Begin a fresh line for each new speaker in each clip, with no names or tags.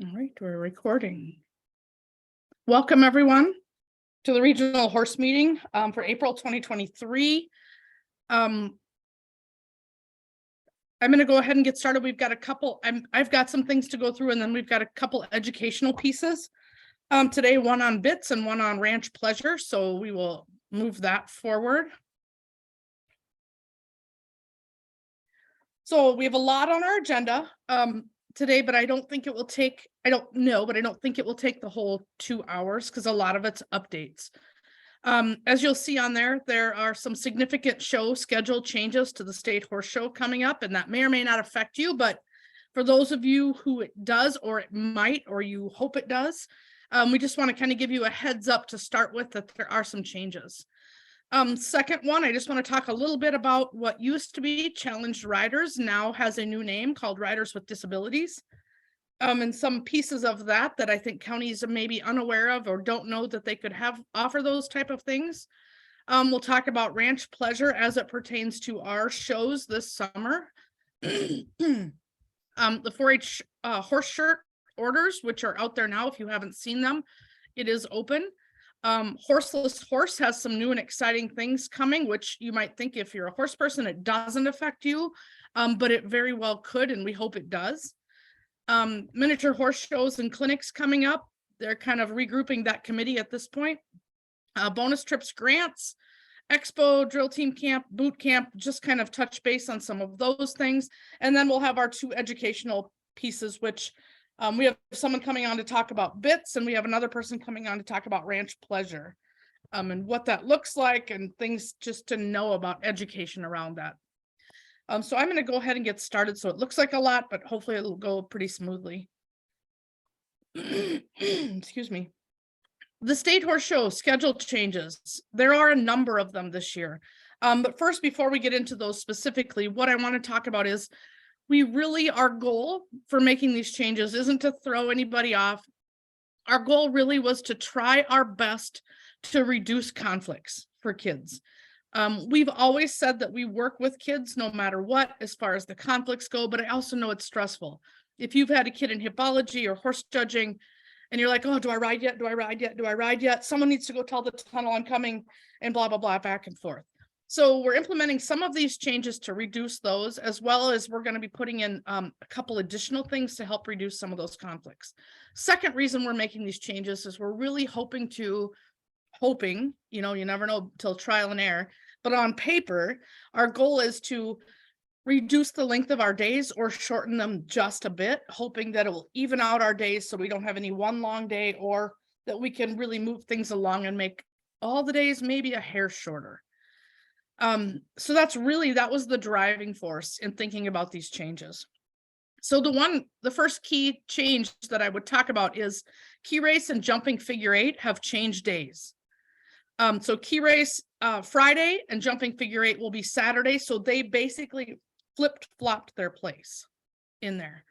All right, we're recording. Welcome, everyone, to the Regional Horse Meeting for April 2023. I'm going to go ahead and get started. We've got a couple, I've got some things to go through, and then we've got a couple educational pieces today, one on bits and one on ranch pleasure. So we will move that forward. So we have a lot on our agenda today, but I don't think it will take, I don't know, but I don't think it will take the whole 2 hours because a lot of it's updates. As you'll see on there, there are some significant show schedule changes to the State Horse Show coming up, and that may or may not affect you, but for those of you who it does, or it might, or you hope it does, we just want to kind of give you a heads up to start with that there are some changes. Second one, I just want to talk a little bit about what used to be Challenged Riders, now has a new name called Riders with Disabilities. And some pieces of that I think counties are maybe unaware of or don't know that they could offer those type of things. We'll talk about ranch pleasure as it pertains to our shows this summer. The 4-H horse shirt orders, which are out there now, if you haven't seen them, it is open. Horseless Horse has some new and exciting things coming, which you might think if you're a horse person, it doesn't affect you, but it very well could, and we hope it does. Miniature horse shows and clinics coming up. They're kind of regrouping that committee at this point. Bonus trips, grants, expo, drill team camp, boot camp, just kind of touch base on some of those things. And then we'll have our 2 educational pieces, which we have someone coming on to talk about bits, and we have another person coming on to talk about ranch pleasure and what that looks like and things just to know about education around that. So I'm going to go ahead and get started. So it looks like a lot, but hopefully it'll go pretty smoothly. Excuse me. The State Horse Show schedule changes. There are a number of them this year. But first, before we get into those specifically, what I want to talk about is our goal for making these changes isn't to throw anybody off. Our goal really was to try our best to reduce conflicts for kids. We've always said that we work with kids no matter what, as far as the conflicts go, but I also know it's stressful. If you've had a kid in hippology or horse judging, and you're like, oh, do I ride yet? Do I ride yet? Do I ride yet? Someone needs to go tell the tunnel I'm coming, and blah, blah, blah, back and forth. So we're implementing some of these changes to reduce those, as well as we're going to be putting in a couple additional things to help reduce some of those conflicts. Second reason we're making these changes is we're really hoping, you never know till trial and error, but on paper, our goal is to reduce the length of our days or shorten them just a bit, hoping that it will even out our days so we don't have any one long day, or that we can really move things along and make all the days maybe a hair shorter. So that was the driving force in thinking about these changes. So the first key change that I would talk about is key race and jumping figure 8 have changed days. So key race Friday and jumping figure 8 will be Saturday. So they basically flopped their place in there.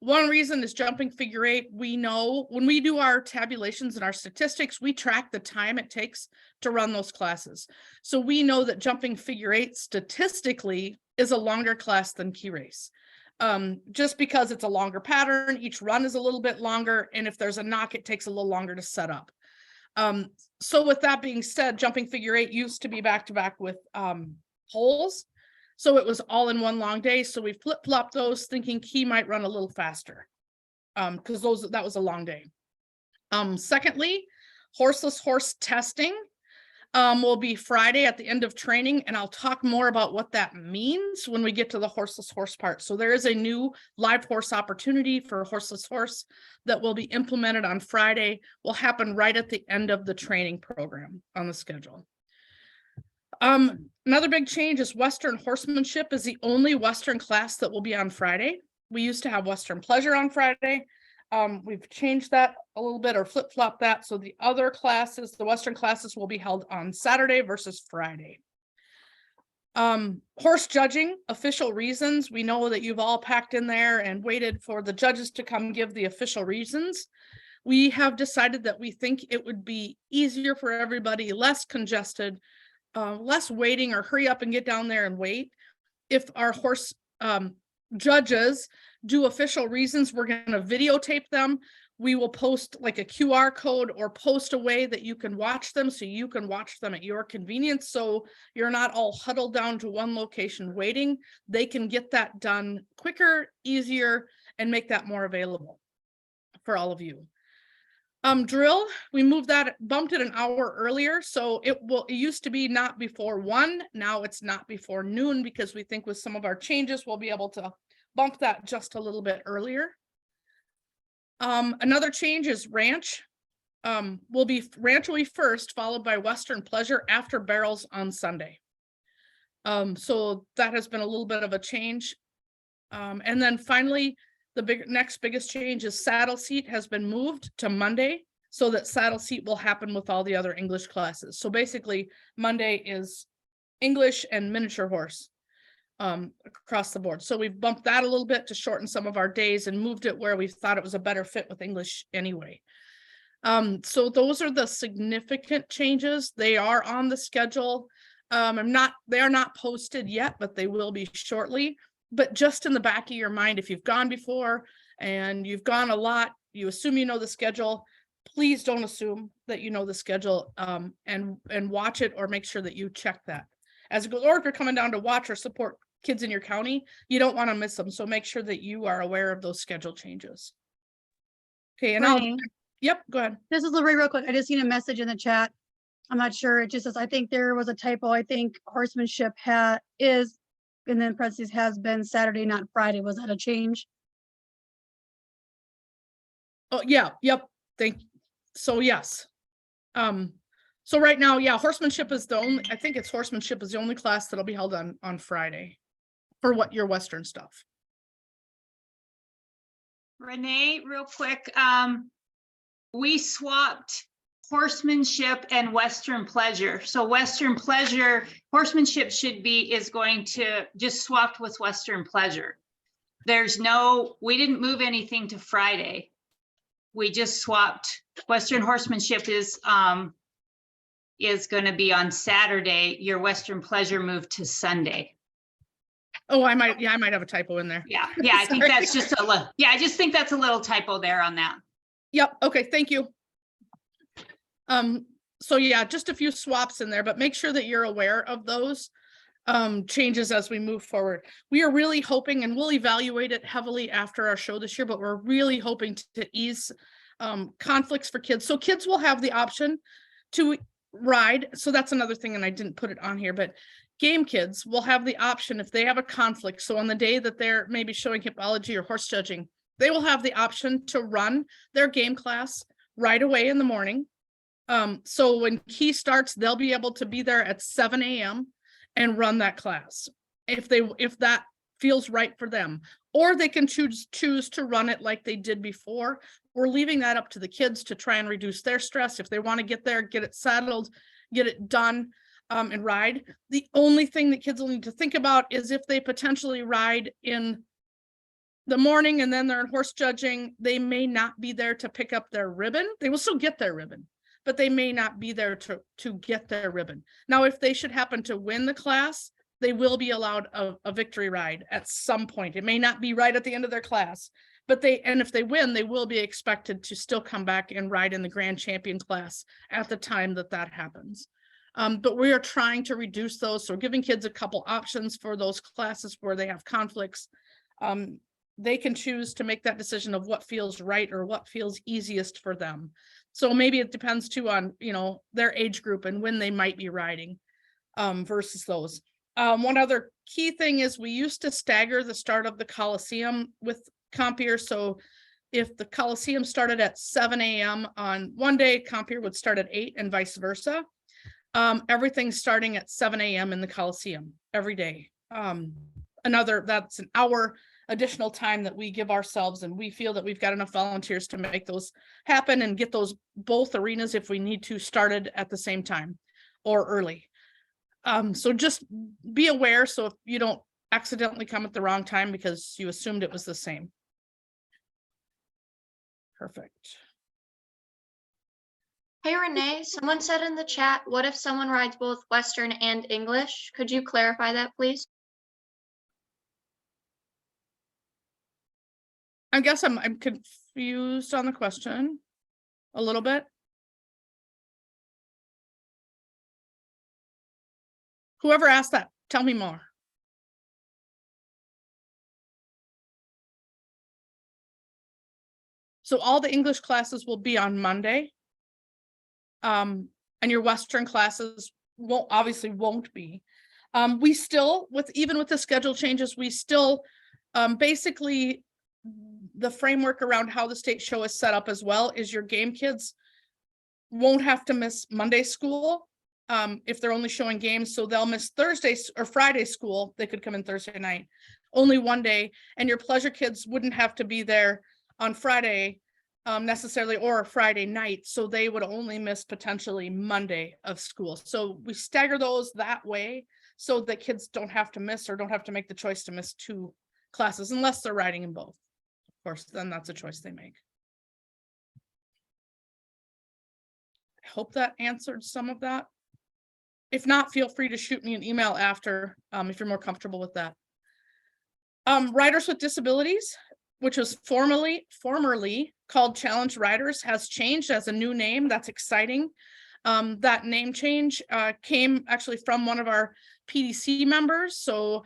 One reason is jumping figure 8. We know when we do our tabulations and our statistics, we track the time it takes to run those classes. So we know that jumping figure 8 statistically is a longer class than key race. Just because it's a longer pattern, each run is a little bit longer, and if there's a knock, it takes a little longer to set up. So with that being said, jumping figure 8 used to be back-to-back with poles. So it was all in one long day. So we flip-flopped those, thinking key might run a little faster because that was a long day. Secondly, horseless horse testing will be Friday at the end of training, and I'll talk more about what that means when we get to the horseless horse part. So there is a new live horse opportunity for horseless horse that will be implemented on Friday, will happen right at the end of the training program on the schedule. Another big change is Western horsemanship is the only Western class that will be on Friday. We used to have Western pleasure on Friday. We've changed that a little bit, or flip-flop that. So the other classes, the Western classes, will be held on Saturday versus Friday. Horse judging, official reasons. We know that you've all packed in there and waited for the judges to come give the official reasons. We have decided that we think it would be easier for everybody, less congested, less waiting or hurry up and get down there and wait, if our horse judges do official reasons, we're going to videotape them. We will post like a QR code or post a way that you can watch them, so you can watch them at your convenience. So you're not all huddled down to one location waiting. They can get that done quicker, easier, and make that more available for all of you. Drill, we moved that, bumped it an hour earlier. So it used to be not before 1. Now it's not before noon, because we think with some of our changes, we'll be able to bump that just a little bit earlier. Another change is ranch. Ranch will be first, followed by Western Pleasure after barrels on Sunday. So that has been a little bit of a change. And then finally, the next biggest change is Saddle Seat has been moved to Monday, so that Saddle Seat will happen with all the other English classes. So basically Monday is English and miniature horse across the board. So we've bumped that a little bit to shorten some of our days and moved it where we thought it was a better fit with English anyway. So those are the significant changes. They are on the schedule. They are not posted yet, but they will be shortly. But just in the back of your mind, if you've gone before and you've gone a lot, you assume you know the schedule. Please don't assume that you know the schedule, and watch it, or make sure that you check that. Or if you're coming down to watch or support kids in your county, you don't want to miss them. So make sure that you are aware of those schedule changes. Okay, and yep, go ahead.
This is Lori real quick. I just seen a message in the chat. I'm not sure. It just says, I think there was a typo. I think horsemanship is, and then parentheses, has been Saturday, not Friday. Was that a change?
Oh, yeah. Yep. So yes. So right now, yeah, horsemanship is the only, I think it's horsemanship is the only class that'll be held on Friday for what your Western stuff.
Renee, real quick, we swapped horsemanship and Western Pleasure. So Western Pleasure, horsemanship is going to just swapped with Western Pleasure. We didn't move anything to Friday. We just swapped. Western horsemanship is going to be on Saturday. Your Western Pleasure moved to Sunday.
Oh, I might have a typo in there.
Yeah. I think that's just I just think that's a little typo there on that.
Yep. Okay. Thank you. So yeah, just a few swaps in there, but make sure that you're aware of those changes as we move forward. We are really hoping, and we'll evaluate it heavily after our show this year, but we're really hoping to ease conflicts for kids. So kids will have the option to ride. So that's another thing, and I didn't put it on here, but game kids will have the option if they have a conflict. So on the day that they're maybe showing hippology or horse judging, they will have the option to run their game class right away in the morning. So when key starts, they'll be able to be there at 7 a.m. and run that class if that feels right for them, or they can choose to run it like they did before. We're leaving that up to the kids to try and reduce their stress. If they want to get there, get it settled, get it done, and ride. The only thing that kids will need to think about is if they potentially ride in the morning and then they're in horse judging, they may not be there to pick up their ribbon. They will still get their ribbon, but they may not be there to get their ribbon. Now, if they should happen to win the class, they will be allowed a victory ride at some point. It may not be right at the end of their class, but if they win, they will be expected to still come back and ride in the grand champion class at the time that happens. But we are trying to reduce those. So giving kids a couple options for those classes where they have conflicts. They can choose to make that decision of what feels right or what feels easiest for them. So maybe it depends too on, their age group and when they might be riding versus those. One other key thing is we used to stagger the start of the Coliseum with Compeer. So if the Coliseum started at 7 a.m. on one day, Compeer would start at 8 and vice versa. Everything's starting at 7 a.m. in the Coliseum every day. That's an hour additional time that we give ourselves, and we feel that we've got enough volunteers to make those happen and get those both arenas, if we need to, started at the same time or early. So just be aware, so if you don't accidentally come at the wrong time because you assumed it was the same. Perfect.
Hey, Renee, someone said in the chat, what if someone rides both Western and English? Could you clarify that, please?
I guess I'm confused on the question a little bit. Whoever asked that, tell me more. So all the English classes will be on Monday. And your Western classes obviously won't be. We still, even with the schedule changes, we still, basically, the framework around how the state show is set up as well is your game kids won't have to miss Monday school, if they're only showing games, so they'll miss Thursday or Friday school. They could come in Thursday night, only one day, and your pleasure kids wouldn't have to be there on Friday necessarily, or Friday night, so they would only miss potentially Monday of school. So we stagger those that way so that kids don't have to miss or don't have to make the choice to miss 2 classes unless they're riding in both. Of course, then that's a choice they make. I hope that answered some of that. If not, feel free to shoot me an email after, if you're more comfortable with that. Riders with Disabilities, which was formerly called Challenge Riders, has changed as a new name. That's exciting. That name change came actually from one of our PDC members. So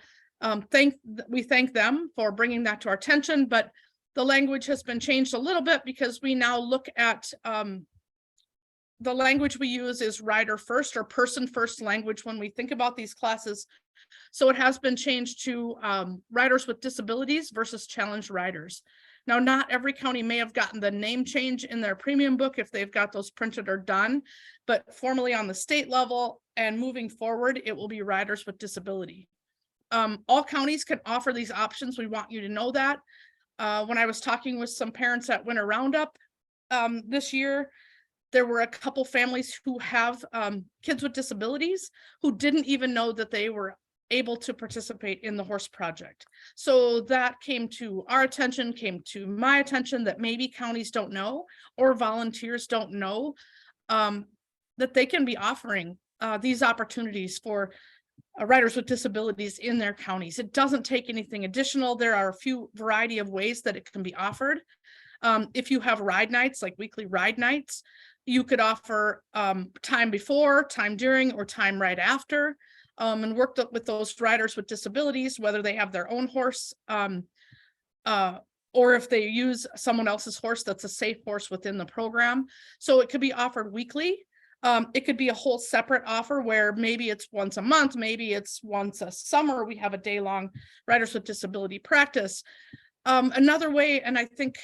we thank them for bringing that to our attention, but the language has been changed a little bit because we now look at the language we use is rider first or person first language when we think about these classes. So it has been changed to Riders with Disabilities versus Challenge Riders. Now, not every county may have gotten the name change in their premium book if they've got those printed or done, but formally on the state level and moving forward, it will be Riders with Disability. All counties can offer these options. We want you to know that. When I was talking with some parents at Winter Roundup this year, there were a couple families who have kids with disabilities who didn't even know that they were able to participate in the horse project. So that came to our attention, came to my attention, that maybe counties don't know or volunteers don't know that they can be offering these opportunities for riders with disabilities in their counties. It doesn't take anything additional. There are a few variety of ways that it can be offered. If you have ride nights, like weekly ride nights, you could offer time before, time during, or time right after, and worked up with those riders with disabilities, whether they have their own horse or if they use someone else's horse that's a safe horse within the program. So it could be offered weekly. It could be a whole separate offer where maybe it's once a month, maybe it's once a summer. We have a day-long Riders with Disability practice. Another way, and I think,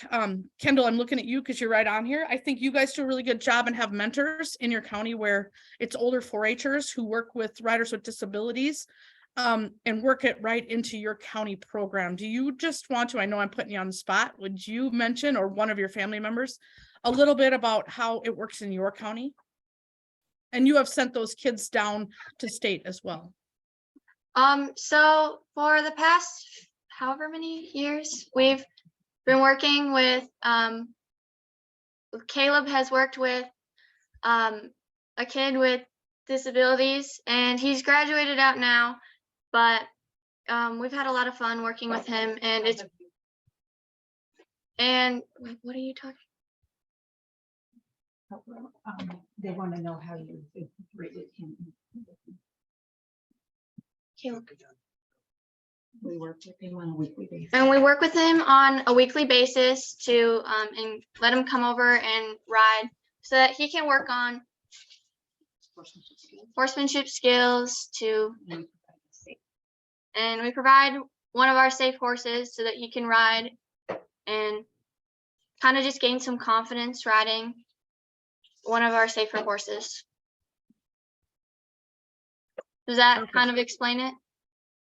Kendall, I'm looking at you because you're right on here. I think you guys do a really good job and have mentors in your county where it's older 4-H'ers who work with riders with disabilities and work it right into your county program. Do you just want to, I know I'm putting you on the spot, would you mention, or one of your family members, a little bit about how it works in your county? And you have sent those kids down to state as well.
So for the past however many years, we've been working with Caleb has worked with a kid with disabilities, and he's graduated out now, but we've had a lot of fun working with him, and it's what are you talking?
They want to know how you rated him.
Caleb.
We work with him on a weekly basis.
And we work with him on a weekly basis to and let him come over and ride so that he can work on horsemanship skills and we provide one of our safe horses so that he can ride and kind of just gain some confidence riding one of our safer horses. Does that
Perfect.
kind of explain it?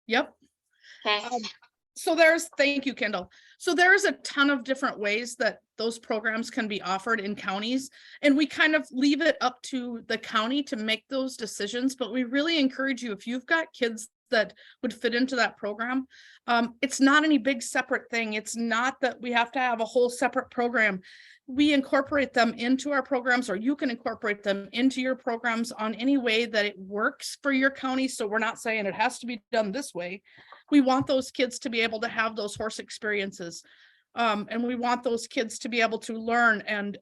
Yep.
Okay.
So thank you, Kendall. So there's a ton of different ways that those programs can be offered in counties, and we kind of leave it up to the county to make those decisions, but we really encourage you, if you've got kids that would fit into that program, it's not any big separate thing. It's not that we have to have a whole separate program. We incorporate them into our programs, or you can incorporate them into your programs on any way that it works for your county. So we're not saying it has to be done this way. We want those kids to be able to have those horse experiences. And we want those kids to be able to learn and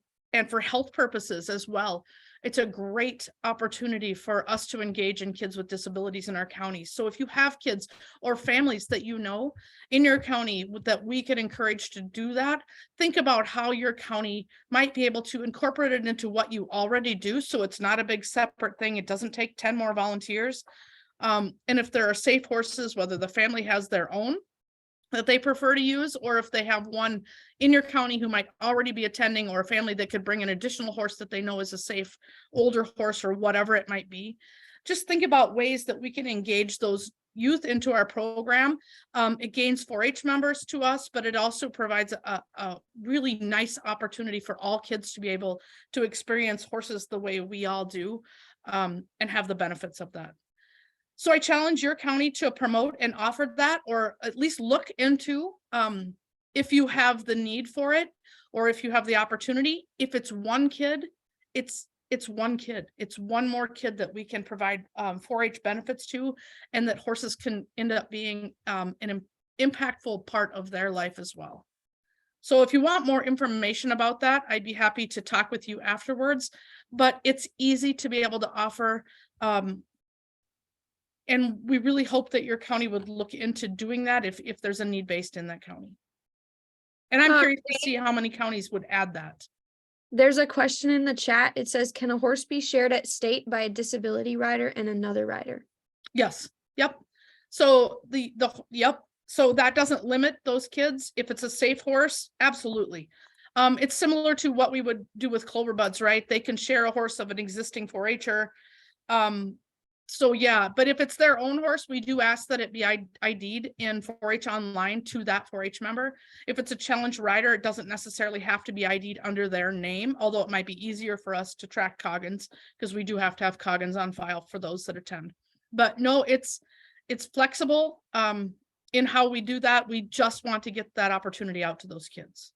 for health purposes as well. It's a great opportunity for us to engage in kids with disabilities in our county. So if you have kids or families that you know in your county that we can encourage to do that, think about how your county might be able to incorporate it into what you already do. So it's not a big separate thing. It doesn't take 10 more volunteers. And if there are safe horses, whether the family has their own that they prefer to use, or if they have one in your county who might already be attending, or a family that could bring an additional horse that they know is a safe older horse or whatever it might be. Just think about ways that we can engage those youth into our program. It gains 4-H members to us, but it also provides a really nice opportunity for all kids to be able to experience horses the way we all do, and have the benefits of that. So I challenge your county to promote and offer that, or at least look into, if you have the need for it, or if you have the opportunity. If it's one kid, it's one kid. It's one more kid that we can provide 4-H benefits to, and that horses can end up being an impactful part of their life as well. So if you want more information about that, I'd be happy to talk with you afterwards, but it's easy to be able to offer. And we really hope that your county would look into doing that if there's a need based in that county. And I'm curious to see how many counties would add that.
There's a question in the chat. It says, can a horse be shared at state by a disability rider and another rider?
Yes. Yep. So yep. So that doesn't limit those kids. If it's a safe horse, absolutely. It's similar to what we would do with Clover Buds, right? They can share a horse of an existing 4-H'er. So yeah, but if it's their own horse, we do ask that it be ID'd in 4-H online to that 4-H member. If it's a challenge rider, it doesn't necessarily have to be ID'd under their name, although it might be easier for us to track Coggins, because we do have to have Coggins on file for those that attend. But no, it's flexible in how we do that. We just want to get that opportunity out to those kids.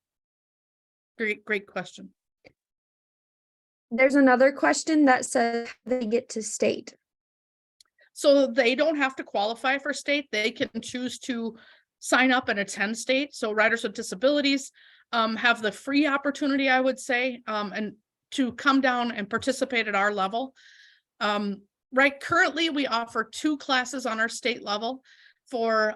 Great question.
There's another question that says, how do they get to state?
So they don't have to qualify for state. They can choose to sign up and attend state. So riders with disabilities have the free opportunity, I would say, and to come down and participate at our level. Right, currently we offer 2 classes on our state level for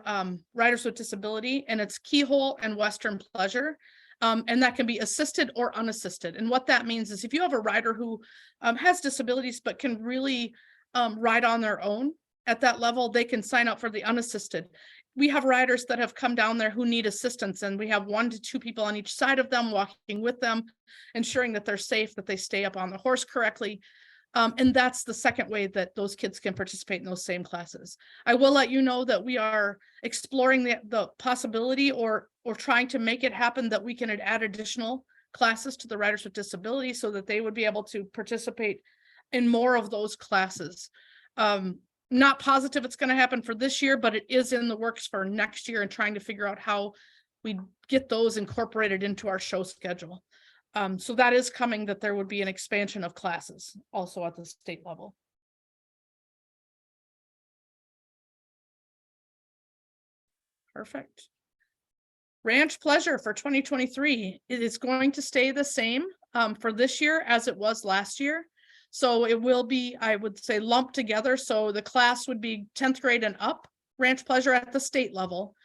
riders with disability, and it's Keyhole and Western Pleasure. And that can be assisted or unassisted. And what that means is if you have a rider who has disabilities but can really ride on their own at that level, they can sign up for the unassisted. We have riders that have come down there who need assistance, and we have 1 to 2 people on each side of them walking with them, ensuring that they're safe, that they stay up on the horse correctly. And that's the second way that those kids can participate in those same classes. I will let you know that we are exploring the possibility or trying to make it happen that we can add additional classes to the riders with disabilities so that they would be able to participate in more of those classes. Not positive it's going to happen for this year, but it is in the works for next year, and trying to figure out how we get those incorporated into our show schedule. So that is coming, that there would be an expansion of classes also at the state level. Perfect. Ranch Pleasure for 2023, it is going to stay the same for this year as it was last year. So it will be, I would say, lumped together. So the class would be 10th grade and up, Ranch Pleasure at the state level,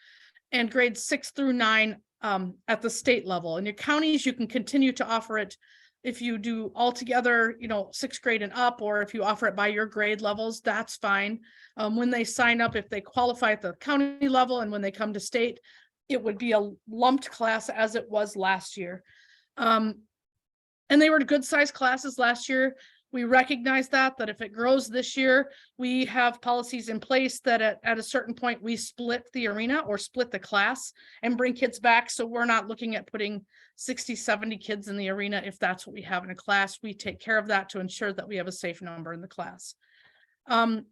and grades 6 through 9 at the state level. In your counties, you can continue to offer it if you do all together, 6th grade and up, or if you offer it by your grade levels, that's fine. When they sign up, if they qualify at the county level, and when they come to state, it would be a lumped class as it was last year. And they were good sized classes last year. We recognize that if it grows this year, we have policies in place that at a certain point, we split the arena or split the class and bring kids back. So we're not looking at putting 60, 70 kids in the arena. If that's what we have in a class, we take care of that to ensure that we have a safe number in the class. And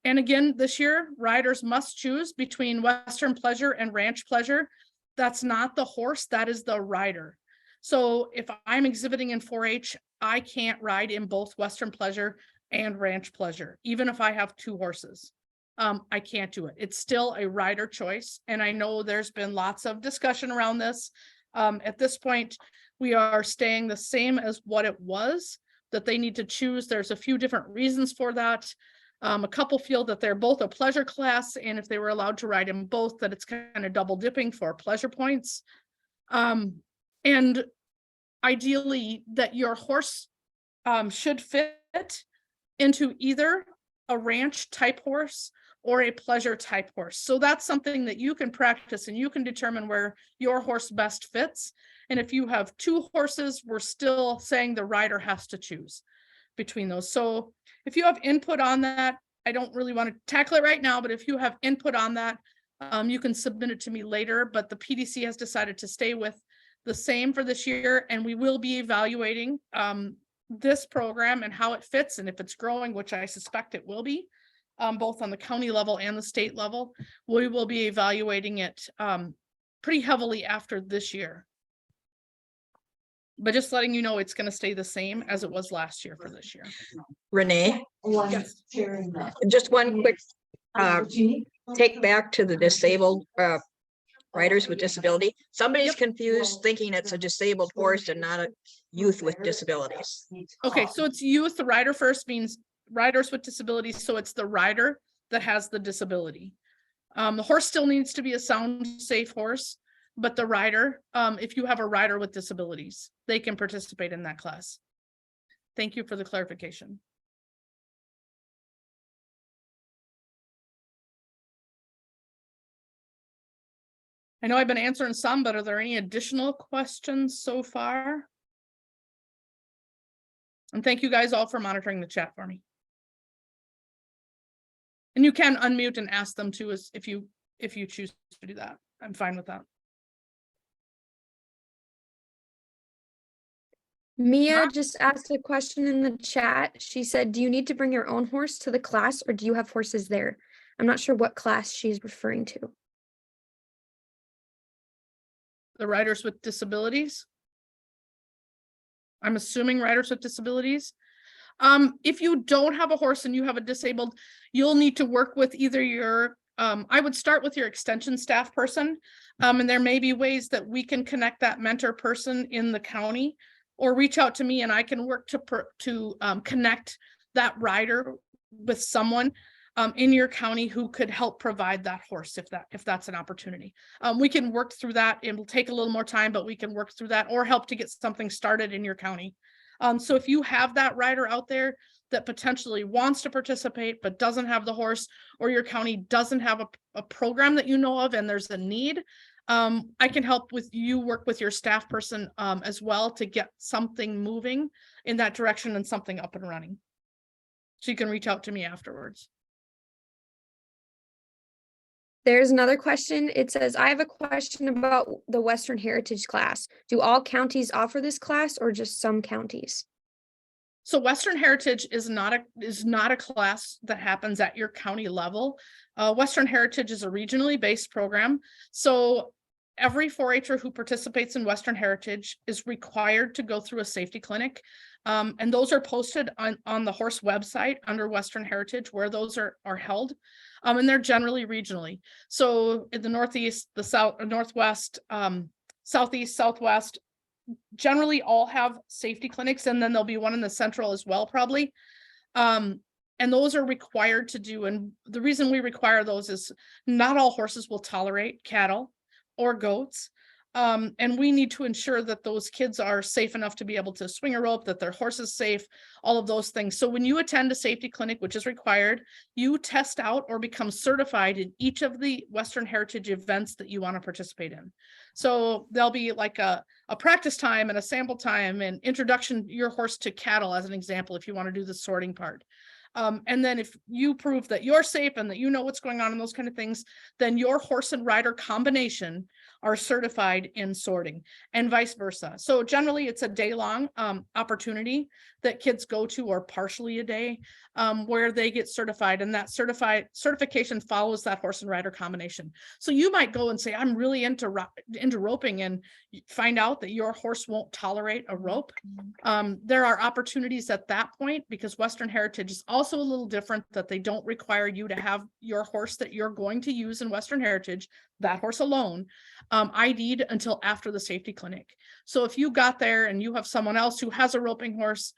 again, this year, riders must choose between Western Pleasure and Ranch Pleasure. That's not the horse, that is the rider. So if I'm exhibiting in 4-H, I can't ride in both Western Pleasure and Ranch Pleasure, even if I have 2 horses. I can't do it. It's still a rider choice. And I know there's been lots of discussion around this. At this point, we are staying the same as what it was, that they need to choose. There's a few different reasons for that. A couple feel that they're both a pleasure class, and if they were allowed to ride in both, that it's kind of double dipping for pleasure points. And ideally, that your horse should fit into either a ranch type horse or a pleasure type horse. So that's something that you can practice and you can determine where your horse best fits. And if you have two horses, we're still saying the rider has to choose between those. So if you have input on that, I don't really want to tackle it right now, but if you have input on that, you can submit it to me later. But the PDC has decided to stay with the same for this year, and we will be evaluating this program and how it fits, and if it's growing, which I suspect it will be, both on the county level and the state level. We will be evaluating it pretty heavily after this year. But just letting you know, it's going to stay the same as it was last year for this year.
Renee,
Yes.
just one quick take back to the disabled riders with disability. Somebody's confused thinking it's a disabled horse and not a youth with disabilities.
Okay, so it's youth. The rider first means riders with disabilities. So it's the rider that has the disability. The horse still needs to be a sound, safe horse, but the rider, if you have a rider with disabilities, they can participate in that class. Thank you for the clarification. I know I've been answering some, but are there any additional questions so far? And thank you guys all for monitoring the chat for me. And you can unmute and ask them too, if you choose to do that. I'm fine with that.
Mia just asked a question in the chat. She said, do you need to bring your own horse to the class or do you have horses there? I'm not sure what class she's referring to.
The riders with disabilities. I'm assuming riders with disabilities. If you don't have a horse and you have a disabled, you'll need to work with either your, I would start with your extension staff person. And there may be ways that we can connect that mentor person in the county, or reach out to me and I can work to connect that rider with someone in your county who could help provide that horse if that's an opportunity. We can work through that. It will take a little more time, but we can work through that or help to get something started in your county. So if you have that rider out there that potentially wants to participate but doesn't have the horse, or your county doesn't have a program that you know of and there's a need, I can help with you work with your staff person as well to get something moving in that direction and something up and running. So you can reach out to me afterwards.
There's another question. It says, I have a question about the Western Heritage class. Do all counties offer this class or just some counties?
So Western Heritage is not a class that happens at your county level. Western Heritage is a regionally based program. So every 4-H'er who participates in Western Heritage is required to go through a safety clinic. And those are posted on the horse website under Western Heritage where those are held. And they're generally regionally. So in the Northeast, the South, Northwest, Southeast, Southwest, generally all have safety clinics, and then there'll be one in the Central as well, probably. And those are required to do. And the reason we require those is not all horses will tolerate cattle or goats. And we need to ensure that those kids are safe enough to be able to swing a rope, that their horse is safe, all of those things. So when you attend a safety clinic, which is required, you test out or become certified in each of the Western Heritage events that you want to participate in. So there'll be like a practice time and a sample time and introduction your horse to cattle, as an example, if you want to do the sorting part. And then if you prove that you're safe and that you know what's going on and those kind of things, then your horse and rider combination are certified in sorting, and vice versa. So generally it's a day-long opportunity that kids go to, or partially a day, where they get certified, and that certification follows that horse and rider combination. So you might go and say, I'm really into roping, and find out that your horse won't tolerate a rope. There are opportunities at that point, because Western Heritage is also a little different, that they don't require you to have your horse that you're going to use in Western Heritage. that horse alone, ID'd until after the safety clinic. So if you got there and you have someone else who has a roping horse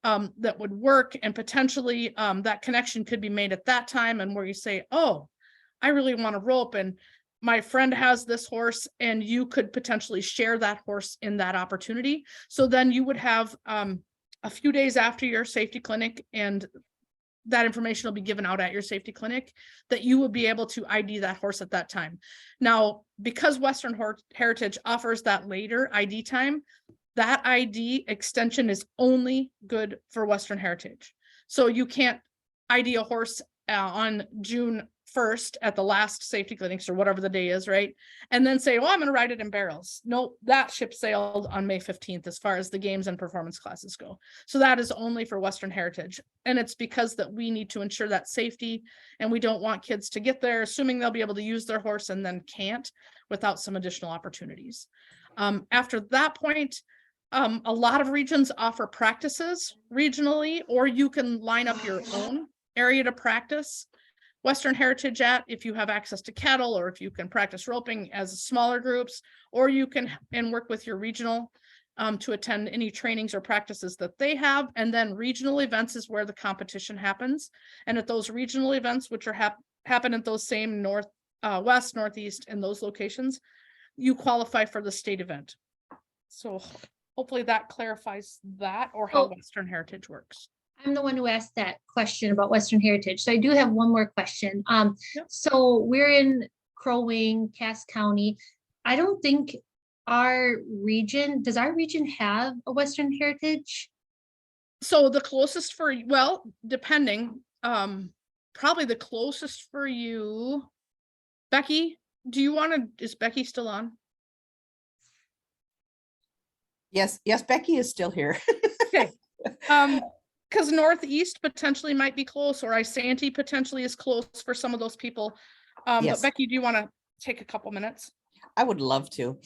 that would work, and potentially that connection could be made at that time, and where you say, oh, I really want to rope, and my friend has this horse, and you could potentially share that horse in that opportunity. So then you would have a few days after your safety clinic, and that information will be given out at your safety clinic, that you would be able to ID that horse at that time. Now, because Western Heritage offers that later ID time, that ID extension is only good for Western Heritage. So you can't ID a horse on June 1st at the last safety clinics or whatever the day is, right? And then say, well, I'm going to ride it in barrels. No, that ship sailed on May 15th as far as the games and performance classes go. So that is only for Western Heritage. And it's because that we need to ensure that safety, and we don't want kids to get there assuming they'll be able to use their horse and then can't without some additional opportunities. After that point, a lot of regions offer practices regionally, or you can line up your own area to practice Western Heritage at, if you have access to cattle, or if you can practice roping as smaller groups, or you can work with your regional to attend any trainings or practices that they have. And then regional events is where the competition happens. And at those regional events, which are happen at those same north, west, northeast, and those locations, you qualify for the state event. So hopefully that clarifies that, or how
Oh.
Western Heritage works.
I'm the one who asked that question about Western Heritage. So I do have one more question.
Yep.
So we're in Crow Wing, Cass County. I don't think does our region have a Western Heritage?
So the closest for, well, depending, probably the closest for you, Becky, is Becky still on?
Yes, Becky is still here.
Because Northeast potentially might be close, or Isanti potentially is close for some of those people. But
Yes.
Becky, do you want to take a couple minutes?
I would love to.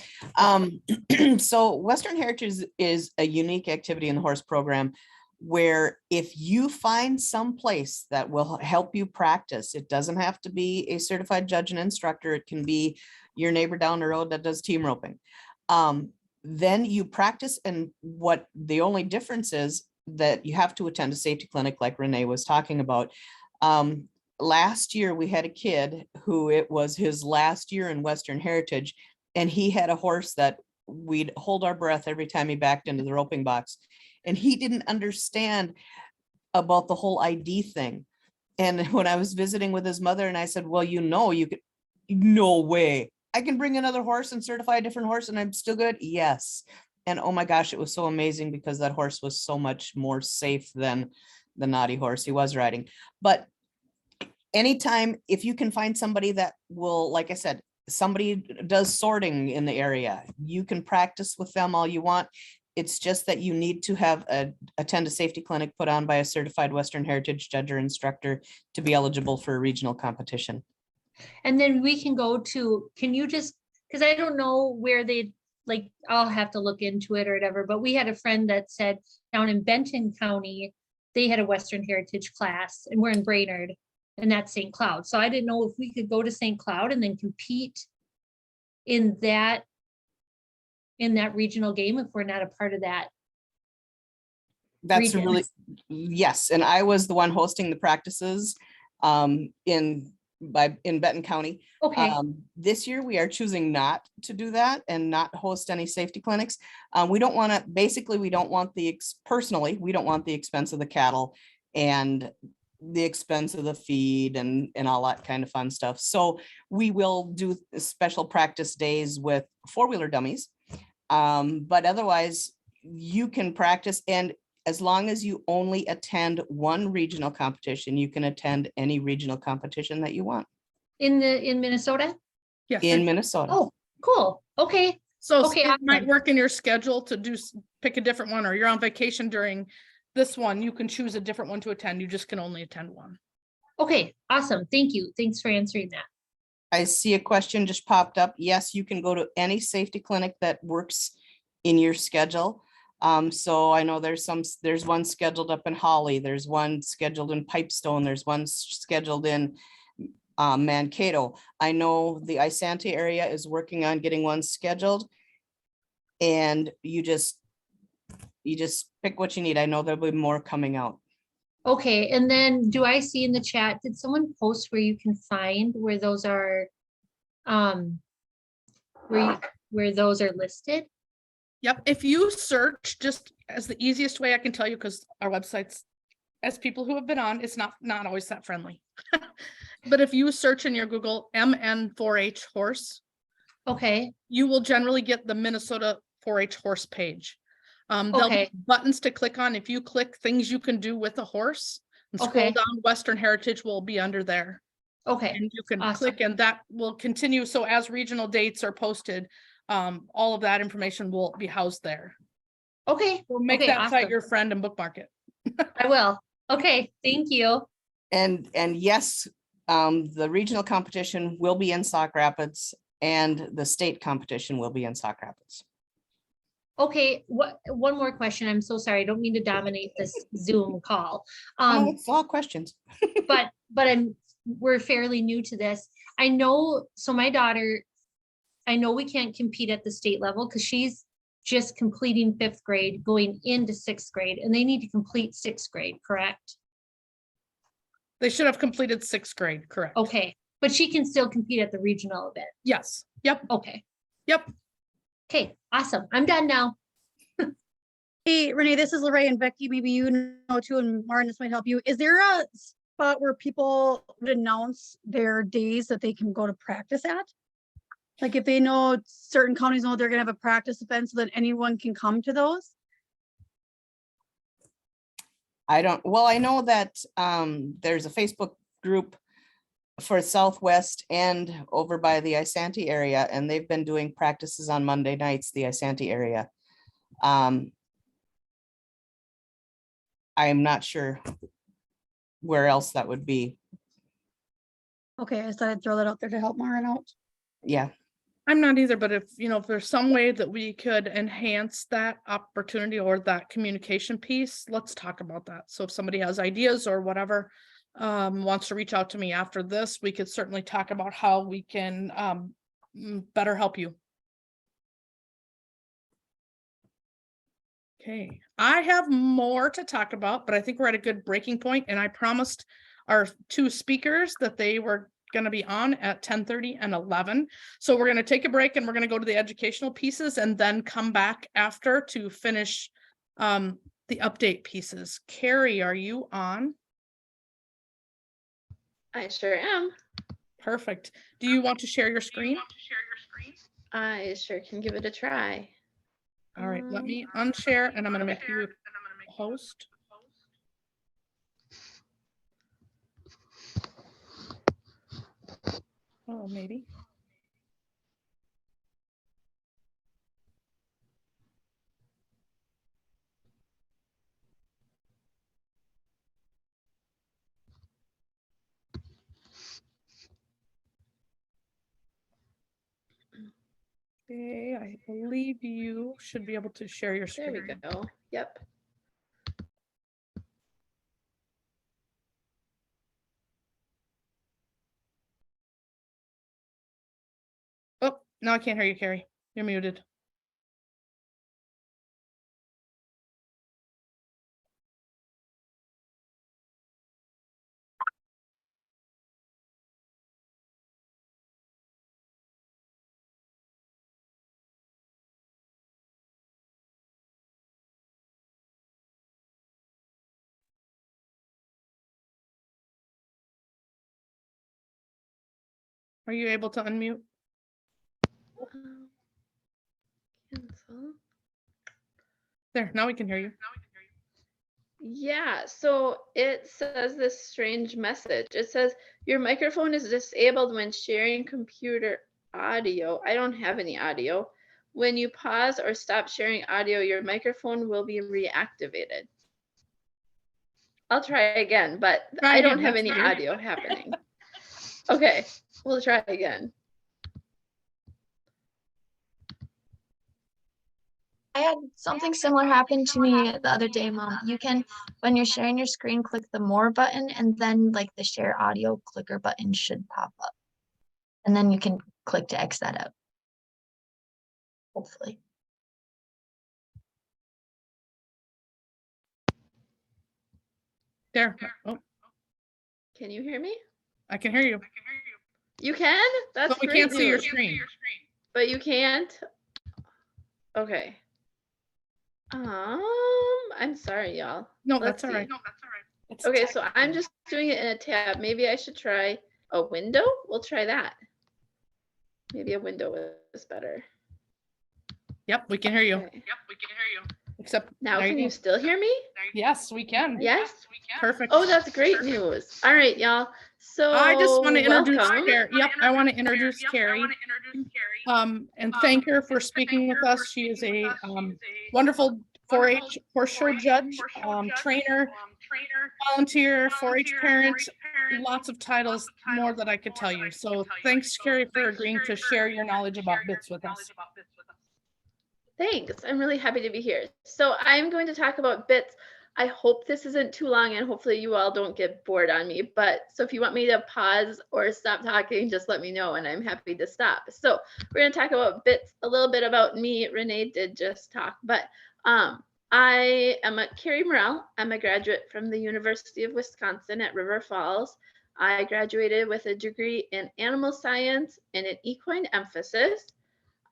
So Western Heritage is a unique activity in the horse program where if you find some place that will help you practice, it doesn't have to be a certified judge and instructor. It can be your neighbor down the road that does team roping. Then you practice, and what the only difference is that you have to attend a safety clinic like Renee was talking about. Last year we had a kid who it was his last year in Western Heritage, and he had a horse that we'd hold our breath every time he backed into the roping box, and he didn't understand about the whole ID thing. And when I was visiting with his mother, and I said, well, you could, no way, I can bring another horse and certify a different horse and I'm still good. Yes. And oh my gosh, it was so amazing because that horse was so much more safe than the naughty horse he was riding. But anytime, if you can find somebody that will, like I said, somebody does sorting in the area, you can practice with them all you want. It's just that you need to have attend a safety clinic put on by a certified Western Heritage judge or instructor to be eligible for a regional competition.
And then we can go to, can you just, because I don't know where they, like, I'll have to look into it or whatever, but we had a friend that said down in Benton County, they had a Western Heritage class, and we're in Brainerd, and that's St. Cloud. So I didn't know if we could go to St. Cloud and then compete in that regional game if we're not a part of that.
That's
region.
really, yes. And I was the one hosting the practices in Benton County.
Okay,
This year we are choosing not to do that and not host any safety clinics. We don't want to, basically, we don't want personally, we don't want the expense of the cattle and the expense of the feed and all that kind of fun stuff. So we will do special practice days with four-wheeler dummies. But otherwise you can practice, and as long as you only attend one regional competition, you can attend any regional competition that you want
in Minnesota?
Yes.
in Minnesota.
Oh, cool. Okay,
So
okay,
it might
awesome.
work in your schedule to pick a different one, or you're on vacation during this one, you can choose a different one to attend. You just can only attend one.
Okay, awesome. Thank you. Thanks for answering that.
I see a question just popped up. Yes, you can go to any safety clinic that works in your schedule. So I know there's one scheduled up in Holly, there's one scheduled in Pipestone, there's one scheduled in Mankato. I know the Isanti area is working on getting one scheduled. And you just pick what you need. I know there'll be more coming out.
Okay, and then do I see in the chat, did someone post where you can find where those are? Where those are listed?
Yep, if you search, just as the easiest way I can tell you, because our websites, as people who have been on, it's not always that friendly. But if you search in your Google MN4H horse,
Okay,
you will generally get the Minnesota 4-H horse page. There'll be
okay,
buttons to click on. If you click things you can do with a horse and scroll
Okay.
down, Western Heritage will be under there.
okay,
And you can
awesome.
click and that will continue. So as regional dates are posted, all of that information will be housed there.
Okay,
So make
okay,
that site
awesome.
your friend and bookmark it.
I will. Okay, thank you.
And yes, the regional competition will be in Sauk Rapids and the state competition will be in Sauk Rapids.
Okay, one more question. I'm so sorry. I don't mean to dominate this Zoom call.
Oh, it's all questions.
But we're fairly new to this. I know, so my daughter, I know we can't compete at the state level because she's just completing 5th grade, going into 6th grade, and they need to complete 6th grade, correct?
They should have completed 6th grade, correct?
Okay, but she can still compete at the regional event.
Yes, yep,
Okay,
yep.
okay, awesome. I'm done now.
Hey, Renee, this is Lorraine and Becky. Maybe you know too, and Martin, this might help you. Is there a spot where people would announce their days that they can go to practice at? Like if they know certain counties know they're gonna have a practice event so that anyone can come to those?
I know that there's a Facebook group for Southwest and over by the Isanti area, and they've been doing practices on Monday nights, the Isanti area. I'm not sure where else that would be.
Okay, I thought I'd throw that out there to help Martin out.
Yeah,
I'm not either, but if there's some way that we could enhance that opportunity or that communication piece, let's talk about that. So if somebody has ideas or whatever, wants to reach out to me after this, we could certainly talk about how we can better help you. Okay, I have more to talk about, but I think we're at a good breaking point, and I promised our 2 speakers that they were going to be on at 10:30 and 11. So we're going to take a break and we're going to go to the educational pieces and then come back after to finish the update pieces. Carrie, are you on?
I sure am.
Perfect. Do you want to share your screen?
I sure can give it a try.
All right, let me unshare and I'm going to make you a host. Oh, maybe. Okay, I believe you should be able to share your
There
screen.
we go. Yep.
Oh, no, I can't hear you, Carrie. You're muted. Are you able to unmute?
Cancel.
There, now we can hear you.
Yeah, so it says this strange message. It says your microphone is disabled when sharing computer audio. I don't have any audio. When you pause or stop sharing audio, your microphone will be reactivated. I'll try again, but
Try
I don't
again,
have
that's
any
weird.
audio happening. Okay, we'll try again.
I had something similar happen to me the other day, Mom. You can, when you're sharing your screen, click the more button and then like the share audio clicker button should pop up. And then you can click to X that out. Hopefully.
There. Oh,
Can you hear me?
I can hear you,
You can? That's
but we
great
can't see your
news.
screen.
But you can't? Okay. I'm sorry, y'all.
No,
Let's
that's all
see.
right. It's
Okay,
tech-
so I'm just doing it in a tab. Maybe I should try a window. We'll try that. Maybe a window is better.
Yep, we can hear you.
Okay.
Except
Now,
there
can
you
you
go.
still hear me?
Yes, we can.
Yes?
Perfect.
Oh, that's great news. All right, y'all. So
I just want to introduce
welcome.
Carrie. Yep, I want to introduce Carrie. And thank her for speaking with us. She is a wonderful 4-H horse show judge, trainer, volunteer, 4-H parent, lots of titles, more that I could tell you. So thanks, Carrie, for agreeing to share your knowledge about bits with us.
Thanks. I'm really happy to be here. So I'm going to talk about bits. I hope this isn't too long and hopefully you all don't get bored on me. But so if you want me to pause or stop talking, just let me know and I'm happy to stop. So we're going to talk about bits, a little bit about me. Renee did just talk, but I am Carrie Morrell. I'm a graduate from the University of Wisconsin at River Falls. I graduated with a degree in animal science and an equine emphasis.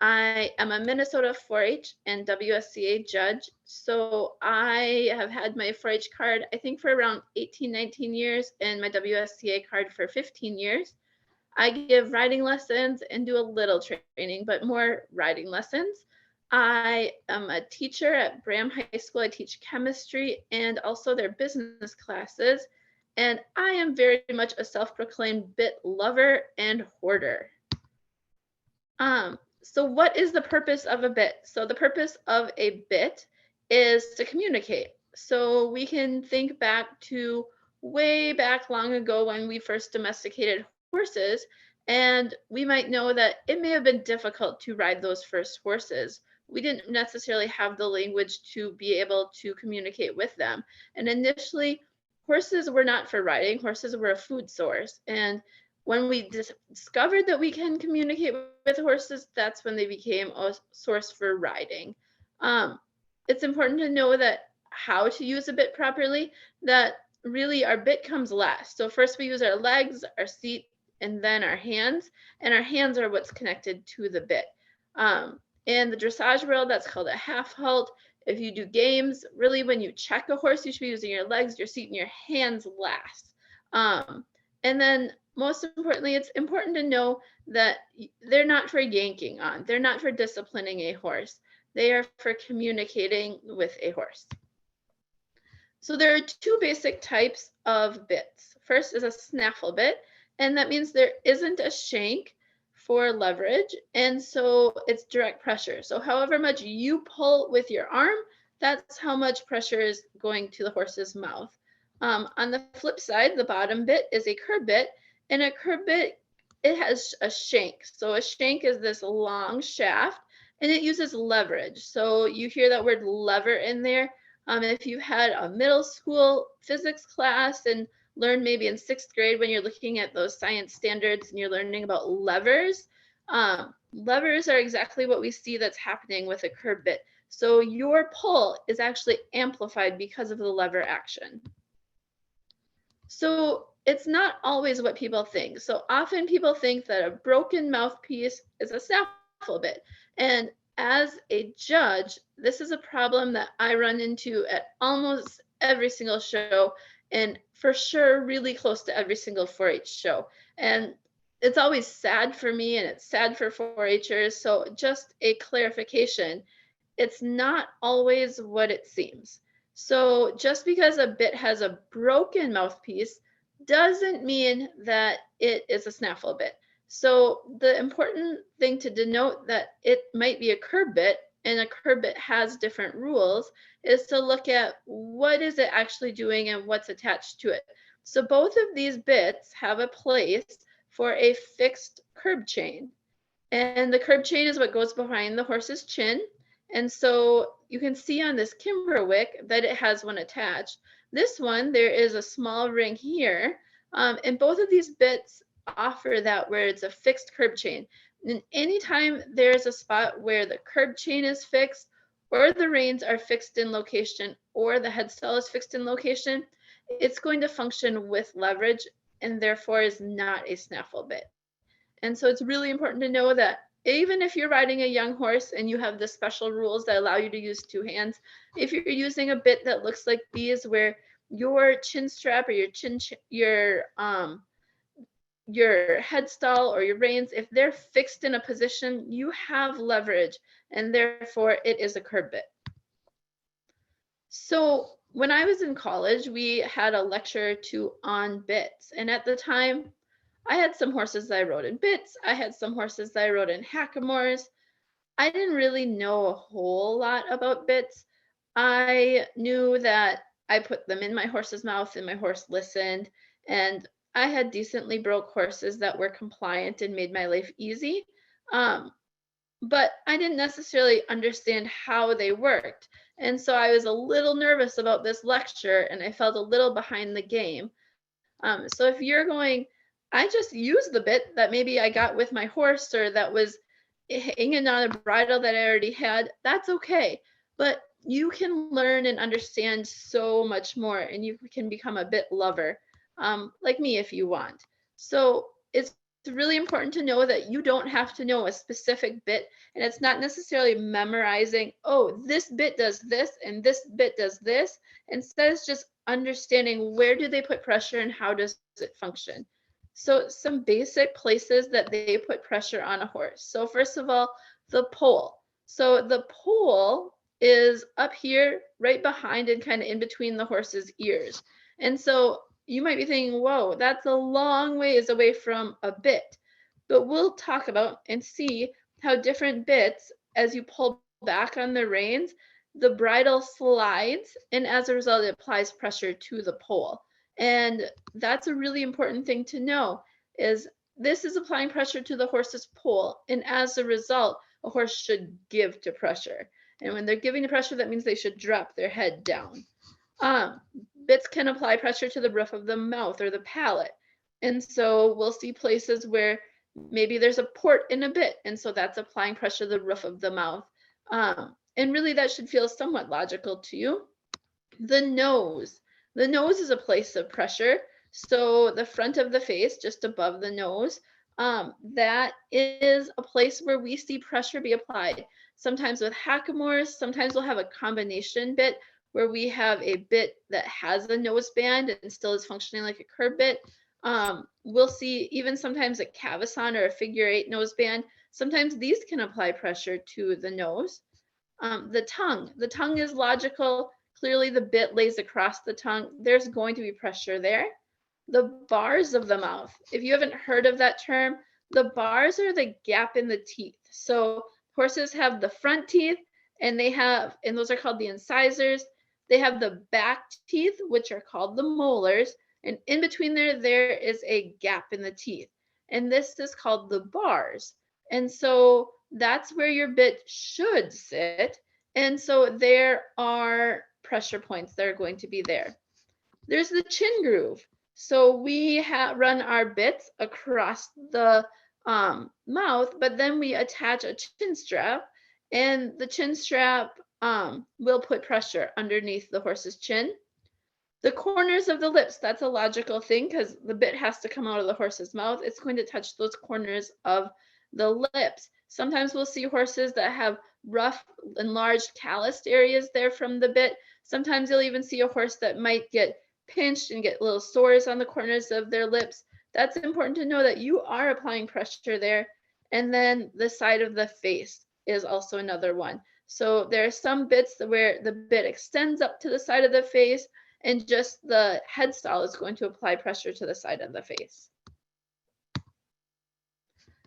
I am a Minnesota 4-H and WSCA judge. So I have had my 4-H card, I think for around 18, 19 years and my WSCA card for 15 years. I give riding lessons and do a little training, but more riding lessons. I am a teacher at Bram High School. I teach chemistry and also their business classes. And I am very much a self-proclaimed bit lover and hoarder. So what is the purpose of a bit? So the purpose of a bit is to communicate. So we can think back to way back long ago when we first domesticated horses, and we might know that it may have been difficult to ride those first horses. We didn't necessarily have the language to be able to communicate with them. And initially, horses were not for riding, horses were a food source. And when we discovered that we can communicate with horses, that's when they became a source for riding. It's important to know that how to use a bit properly, that really our bit comes last. So first we use our legs, our seat, and then our hands, and our hands are what's connected to the bit. In the dressage world, that's called a half halt. If you do games, really when you check a horse, you should be using your legs, your seat, and your hands last. And then most importantly, it's important to know that they're not for yanking on. They're not for disciplining a horse. They are for communicating with a horse. So there are two basic types of bits. First is a snaffle bit, and that means there isn't a shank for leverage, and so it's direct pressure. So however much you pull with your arm, that's how much pressure is going to the horse's mouth. On the flip side, the bottom bit is a curb bit, and a curb bit, it has a shank. So a shank is this long shaft, and it uses leverage. So you hear that word lever in there. If you had a middle school physics class and learned maybe in 6th grade when you're looking at those science standards and you're learning about levers, levers are exactly what we see that's happening with a curb bit. So your pull is actually amplified because of the lever action. So it's not always what people think. So often people think that a broken mouthpiece is a snaffle bit. And as a judge, this is a problem that I run into at almost every single show, and for sure really close to every single 4-H show. And it's always sad for me and it's sad for 4-Hers. So just a clarification, it's not always what it seems. So just because a bit has a broken mouthpiece doesn't mean that it is a snaffle bit. So the important thing to denote that it might be a curb bit and a curb bit has different rules is to look at what is it actually doing and what's attached to it. So both of these bits have a place for a fixed curb chain. And the curb chain is what goes behind the horse's chin. And so you can see on this Kimberwick that it has one attached. This one, there is a small ring here. And both of these bits offer that where it's a fixed curb chain. And anytime there's a spot where the curb chain is fixed, or the reins are fixed in location, or the headstall is fixed in location, it's going to function with leverage and therefore is not a snaffle bit. And so it's really important to know that even if you're riding a young horse and you have the special rules that allow you to use two hands, if you're using a bit that looks like these, where your chin strap or your headstall or your reins, if they're fixed in a position, you have leverage, and therefore it is a curb bit. So when I was in college, we had a lecture or two on bits, and at the time, I had some horses that I rode in bits. I had some horses that I rode in hackamores. I didn't really know a whole lot about bits. I knew that I put them in my horse's mouth and my horse listened, and I had decently broke horses that were compliant and made my life easy. But I didn't necessarily understand how they worked. And so I was a little nervous about this lecture, and I felt a little behind the game. So if you're going, I just used the bit that maybe I got with my horse or that was hanging on a bridle that I already had, that's okay. But you can learn and understand so much more, and you can become a bit lover, like me if you want. So it's really important to know that you don't have to know a specific bit, and it's not necessarily memorizing, oh, this bit does this and this bit does this. Instead, it's just understanding where do they put pressure and how does it function. So some basic places that they put pressure on a horse. So first of all, the pole. So the pole is up here right behind and kind of in between the horse's ears. And so you might be thinking, whoa, that's a long ways away from a bit. But we'll talk about and see how different bits, as you pull back on the reins, the bridle slides, and as a result, it applies pressure to the pole. And that's a really important thing to know, is this is applying pressure to the horse's pole, and as a result, a horse should give to pressure. And when they're giving to pressure, that means they should drop their head down. Bits can apply pressure to the roof of the mouth or the palate. And so we'll see places where maybe there's a port in a bit, and so that's applying pressure to the roof of the mouth. And really that should feel somewhat logical to you. The nose. The nose is a place of pressure. So the front of the face, just above the nose, that is a place where we see pressure be applied. Sometimes with hackamores, sometimes we'll have a combination bit where we have a bit that has a nose band and still is functioning like a curb bit. We'll see even sometimes a cavesson or a figure 8 nose band. Sometimes these can apply pressure to the nose. The tongue is logical. Clearly the bit lays across the tongue. There's going to be pressure there. The bars of the mouth. If you haven't heard of that term, the bars are the gap in the teeth. So horses have the front teeth, and those are called the incisors. They have the back teeth, which are called the molars, and in between there is a gap in the teeth, and this is called the bars. And so that's where your bit should sit, and so there are pressure points that are going to be there. There's the chin groove. So we run our bits across the mouth, but then we attach a chin strap, and the chin strap will put pressure underneath the horse's chin. The corners of the lips, that's a logical thing because the bit has to come out of the horse's mouth. It's going to touch those corners of the lips. Sometimes we'll see horses that have rough, enlarged, calloused areas there from the bit. Sometimes you'll even see a horse that might get pinched and get little sores on the corners of their lips. That's important to know that you are applying pressure there. And then the side of the face is also another one. So there are some bits where the bit extends up to the side of the face, and just the headstall is going to apply pressure to the side of the face.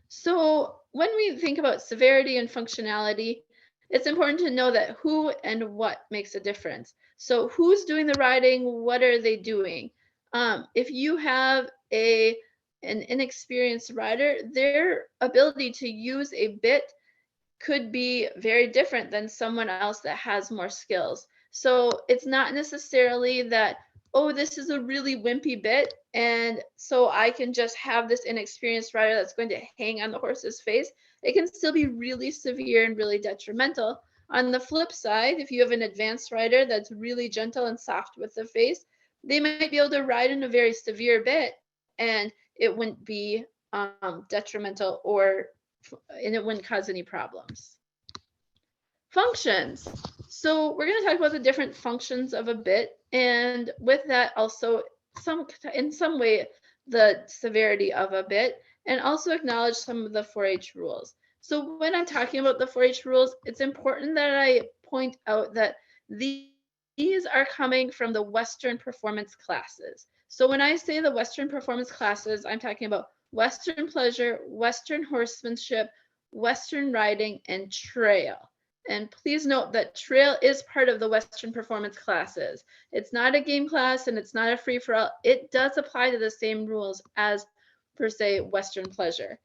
So when we think about severity and functionality, it's important to know that who and what makes a difference. So who's doing the riding? What are they doing? If you have an inexperienced rider, their ability to use a bit could be very different than someone else that has more skills. So it's not necessarily that, oh, this is a really wimpy bit, and so I can just have this inexperienced rider that's going to hang on the horse's face. It can still be really severe and really detrimental. On the flip side, if you have an advanced rider that's really gentle and soft with the face, they might be able to ride in a very severe bit and it wouldn't be detrimental and it wouldn't cause any problems. Functions. So we're going to talk about the different functions of a bit, and with that also in some way the severity of a bit, and also acknowledge some of the 4-H rules. So when I'm talking about the 4-H rules, it's important that I point out that these are coming from the Western performance classes. So when I say the Western performance classes, I'm talking about Western pleasure, Western horsemanship, Western riding, and trail. And please note that trail is part of the Western performance classes. It's not a game class and it's not a free-for-all. It does apply to the same rules as, per se, Western pleasure.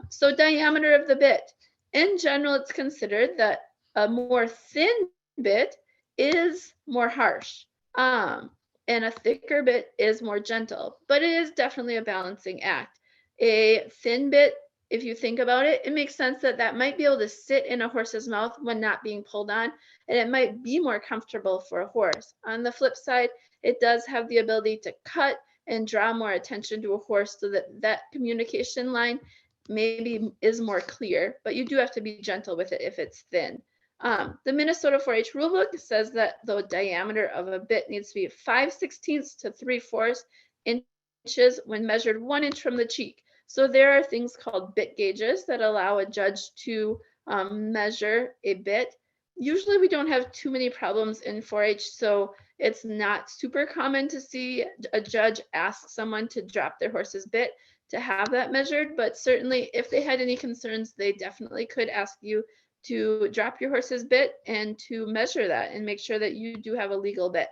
So diameter of the bit. In general, it's considered that a more thin bit is more harsh. And a thicker bit is more gentle, but it is definitely a balancing act. A thin bit, if you think about it, it makes sense that that might be able to sit in a horse's mouth when not being pulled on, and it might be more comfortable for a horse. On the flip side, it does have the ability to cut and draw more attention to a horse so that that communication line maybe is more clear, but you do have to be gentle with it if it's thin. The Minnesota 4-H rulebook says that the diameter of a bit needs to be 5/16 to 3/4 inches when measured 1 inch from the cheek. So there are things called bit gauges that allow a judge to measure a bit. Usually we don't have too many problems in 4-H, so it's not super common to see a judge ask someone to drop their horse's bit to have that measured, but certainly if they had any concerns, they definitely could ask you to drop your horse's bit and to measure that and make sure that you do have a legal bit.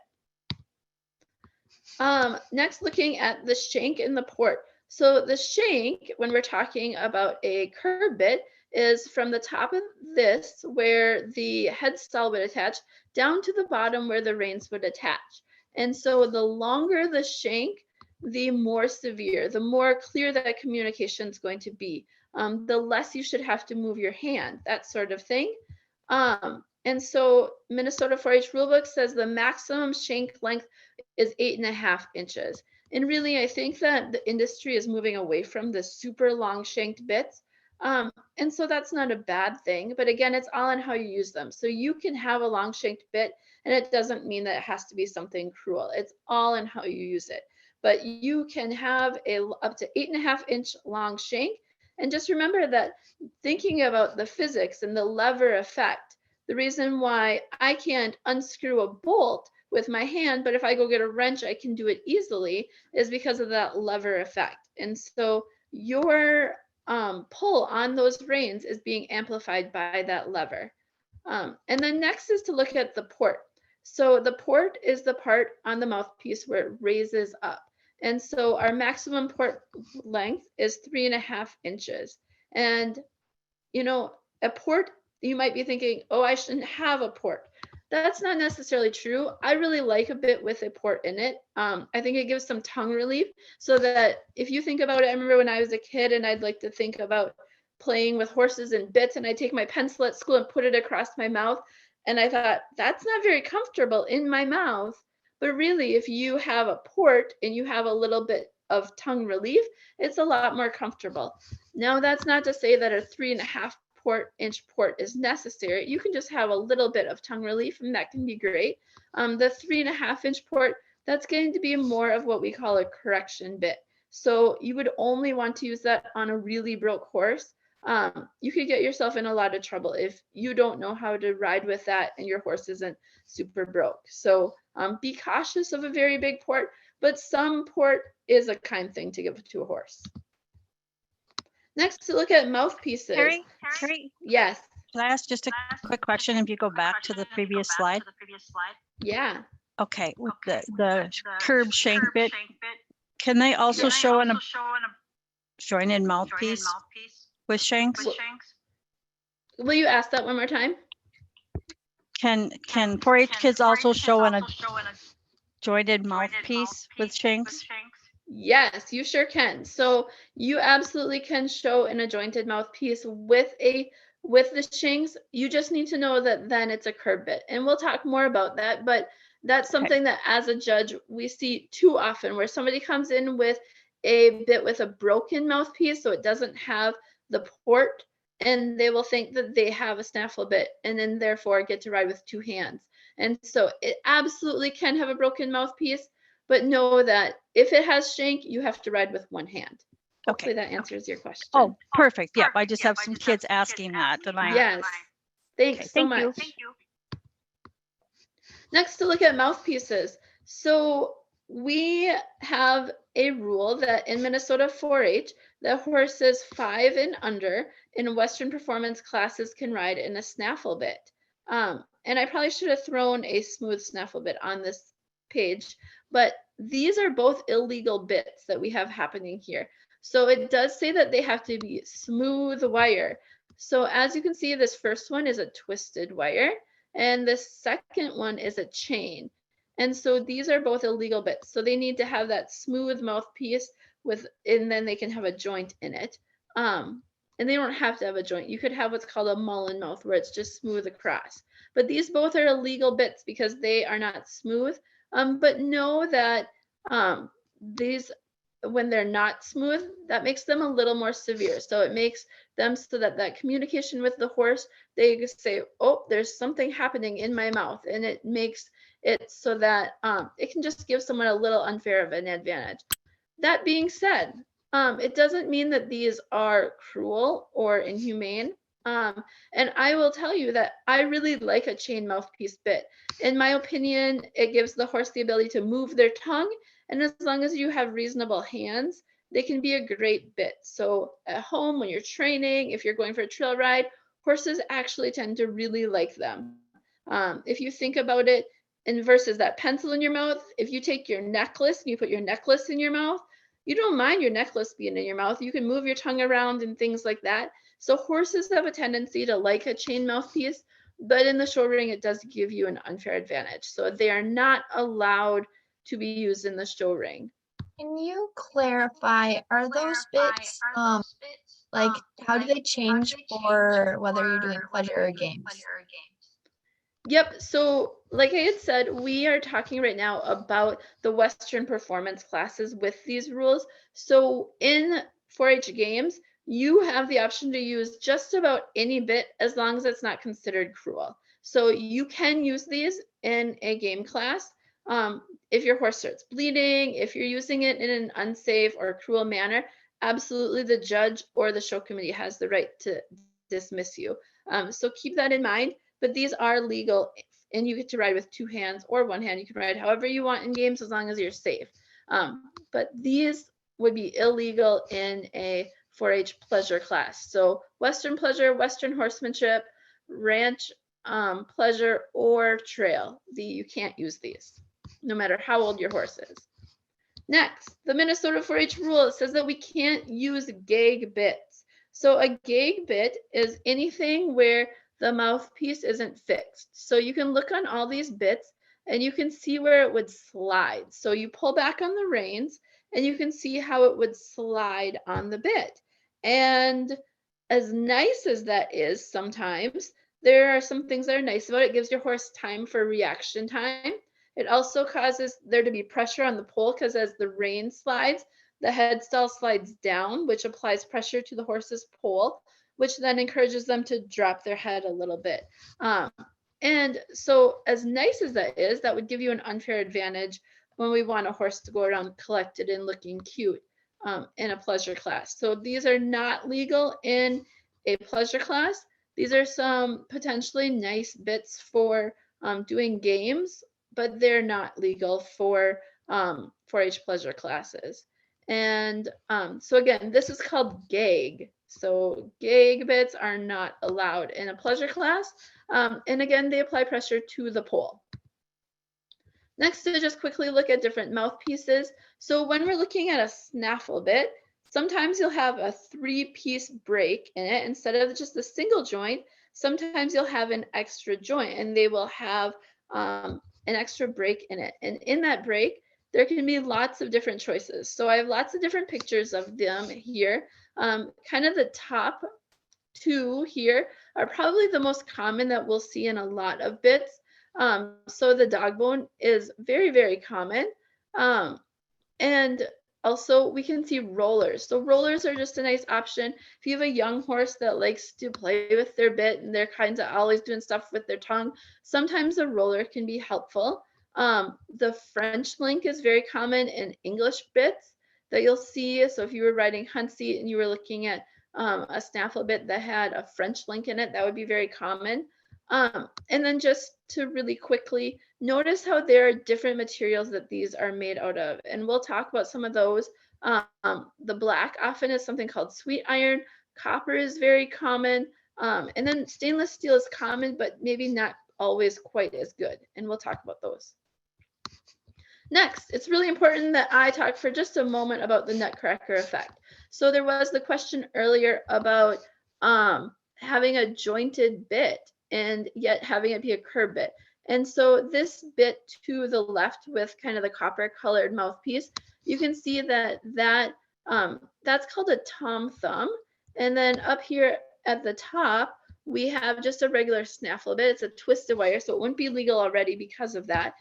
Next, looking at the shank and the port. So the shank, when we're talking about a curb bit, is from the top of this where the head stall would attach down to the bottom where the reins would attach. And so the longer the shank, the more severe, the more clear that communication is going to be. The less you should have to move your hand, that sort of thing. And so Minnesota 4-H rulebook says the maximum shank length is 8.5 inches. And really, I think that the industry is moving away from the super long shanked bits. And so that's not a bad thing. But again, it's all in how you use them. So you can have a long shanked bit, and it doesn't mean that it has to be something cruel. It's all in how you use it. But you can have a up to 8.5 inch long shank. And just remember that thinking about the physics and the lever effect, the reason why I can't unscrew a bolt with my hand, but if I go get a wrench, I can do it easily, is because of that lever effect. And so your pull on those reins is being amplified by that lever. And then next is to look at the port. So the port is the part on the mouthpiece where it raises up. And so our maximum port length is 3.5 inches. And, you know, a port, you might be thinking, oh, I shouldn't have a port. That's not necessarily true. I really like a bit with a port in it. I think it gives some tongue relief so that if you think about it, I remember when I was a kid and I'd like to think about playing with horses and bits, and I'd take my pencil at school and put it across my mouth. And I thought, that's not very comfortable in my mouth. But really, if you have a port and you have a little bit of tongue relief, it's a lot more comfortable. Now, that's not to say that a 3.5 inch port is necessary. You can just have a little bit of tongue relief, and that can be great. The 3.5 inch port, that's going to be more of what we call a correction bit. So you would only want to use that on a really broke horse. You could get yourself in a lot of trouble if you don't know how to ride with that and your horse isn't super broke. So be cautious of a very big port, but some port is a kind thing to give to a horse. Next, to look at mouthpieces.
Carrie,
Yes.
can I ask just a quick question if you go back to the previous slide?
Yeah.
Okay, with the curb shank bit, can they also show in a jointed mouthpiece with shanks?
Will you ask that one more time?
Can 4-H kids also show a jointed mouthpiece with shanks?
Yes, you sure can. So you absolutely can show in a jointed mouthpiece with the shanks. You just need to know that then it's a curb bit. And we'll talk more about that, but that's something that as a judge we see too often, where somebody comes in with a bit with a broken mouthpiece, so it doesn't have the port, and they will think that they have a snaffle bit and then therefore get to ride with two hands. And so it absolutely can have a broken mouthpiece, but know that if it has shank, you have to ride with one hand. Hopefully that answers your question.
Oh, perfect. Yep. I just have some kids asking that. And
Yes. Thanks so
thank
much.
you.
Next, to look at mouthpieces. So we have a rule that in Minnesota 4-H, that horses 5 and under in Western performance classes can ride in a snaffle bit. And I probably should have thrown a smooth snaffle bit on this page, but these are both illegal bits that we have happening here. So it does say that they have to be smooth wire. So as you can see, this first one is a twisted wire, and the second one is a chain. And so these are both illegal bits. So they need to have that smooth mouthpiece and then they can have a joint in it. And they don't have to have a joint. You could have what's called a mullen mouth, where it's just smooth across. But these both are illegal bits because they are not smooth. But know that these, when they're not smooth, that makes them a little more severe. So it makes them so that communication with the horse, they say, oh, there's something happening in my mouth. And it makes it so that it can just give someone a little unfair of an advantage. That being said, it doesn't mean that these are cruel or inhumane. And I will tell you that I really like a chain mouthpiece bit. In my opinion, it gives the horse the ability to move their tongue. And as long as you have reasonable hands, they can be a great bit. So at home, when you're training, if you're going for a trail ride, horses actually tend to really like them. If you think about it, and versus that pencil in your mouth, if you take your necklace and you put your necklace in your mouth, you don't mind your necklace being in your mouth. You can move your tongue around and things like that. So horses have a tendency to like a chain mouthpiece, but in the show ring, it does give you an unfair advantage. So they are not allowed to be used in the show ring.
Can you clarify, are those bits, like, how do they change for whether you're doing pleasure or games?
Yep. So like I had said, we are talking right now about the Western performance classes with these rules. So in 4-H games, you have the option to use just about any bit as long as it's not considered cruel. So you can use these in a game class. If your horse starts bleeding, if you're using it in an unsafe or cruel manner, absolutely the judge or the show committee has the right to dismiss you. So keep that in mind. But these are legal, and you get to ride with two hands or one hand. You can ride however you want in games as long as you're safe. But these would be illegal in a 4-H pleasure class. So Western pleasure, Western horsemanship, ranch pleasure, or trail. You can't use these, no matter how old your horse is. Next, the Minnesota 4-H rule says that we can't use gag bits. So a gag bit is anything where the mouthpiece isn't fixed. So you can look on all these bits and you can see where it would slide. So you pull back on the reins and you can see how it would slide on the bit. And as nice as that is, sometimes there are some things that are nice about it. It gives your horse time for reaction time. It also causes there to be pressure on the pole because as the rein slides, the head stall slides down, which applies pressure to the horse's pole, which then encourages them to drop their head a little bit. And so as nice as that is, that would give you an unfair advantage when we want a horse to go around collected and looking cute in a pleasure class. So these are not legal in a pleasure class. These are some potentially nice bits for doing games, but they're not legal for 4-H pleasure classes. And so again, this is called gag. So gag bits are not allowed in a pleasure class. And again, they apply pressure to the pole. Next, to just quickly look at different mouthpieces. So when we're looking at a snaffle bit, sometimes you'll have a 3-piece break in it instead of just a single joint. sometimes you'll have an extra joint and they will have an extra break in it. And in that break, there can be lots of different choices. So I have lots of different pictures of them here. Kind of the top two here are probably the most common that we'll see in a lot of bits. So the dog bone is very, very common. And also we can see rollers. So rollers are just a nice option. If you have a young horse that likes to play with their bit and they're kind of always doing stuff with their tongue, sometimes a roller can be helpful. The French link is very common in English bits that you'll see. So if you were riding hunt seat and you were looking at a snaffle bit that had a French link in it, that would be very common. And then just to really quickly notice how there are different materials that these are made out of. And we'll talk about some of those. The black often is something called sweet iron. Copper is very common. And then stainless steel is common, but maybe not always quite as good. And we'll talk about those. Next, it's really important that I talk for just a moment about the nutcracker effect. So there was the question earlier about having a jointed bit and yet having it be a curb bit. And so this bit to the left with kind of the copper colored mouthpiece, you can see that that's called a tom thumb. And then up here at the top, we have just a regular snaffle bit. It's a twisted wire, so it wouldn't be legal already because of that.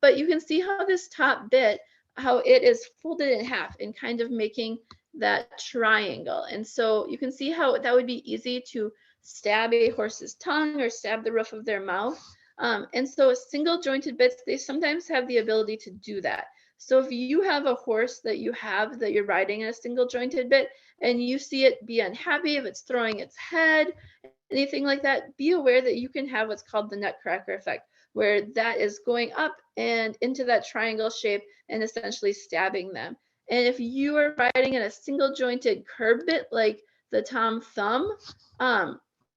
But you can see how this top bit, how it is folded in half and kind of making that triangle. And so you can see how that would be easy to stab a horse's tongue or stab the roof of their mouth. And so single jointed bits, they sometimes have the ability to do that. So if you have a horse that you're riding in a single jointed bit and you see it be unhappy, if it's throwing its head, anything like that, be aware that you can have what's called the nutcracker effect, where that is going up and into that triangle shape and essentially stabbing them. And if you are riding in a single jointed curb bit like the tom thumb,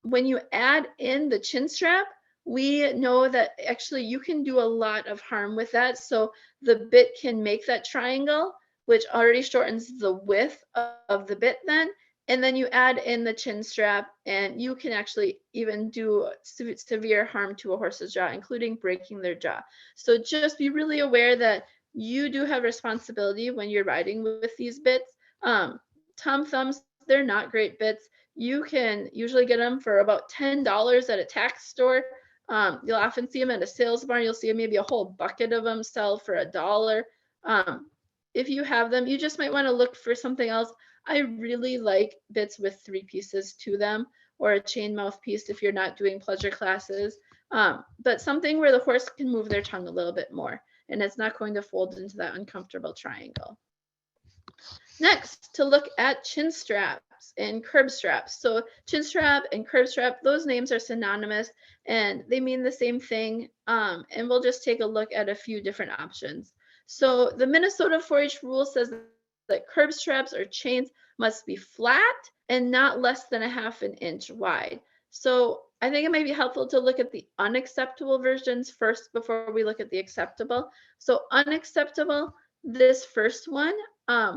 when you add in the chin strap, we know that actually you can do a lot of harm with that. So the bit can make that triangle, which already shortens the width of the bit then. And then you add in the chin strap and you can actually even do severe harm to a horse's jaw, including breaking their jaw. So just be really aware that you do have responsibility when you're riding with these bits. Tom thumbs, they're not great bits. You can usually get them for about $10 at a tack store. You'll often see them at a sales barn. You'll see maybe a whole bucket of them sell for $1. If you have them, you just might want to look for something else. I really like bits with 3 pieces to them, or a chain mouthpiece if you're not doing pleasure classes, but something where the horse can move their tongue a little bit more and it's not going to fold into that uncomfortable triangle. Next, to look at chin straps and curb straps. So chin strap and curb strap, those names are synonymous and they mean the same thing. And we'll just take a look at a few different options. So the Minnesota 4-H rule says that curb straps or chains must be flat and not less than 1/2 inch wide. So I think it might be helpful to look at the unacceptable versions first before we look at the acceptable. So unacceptable, this first one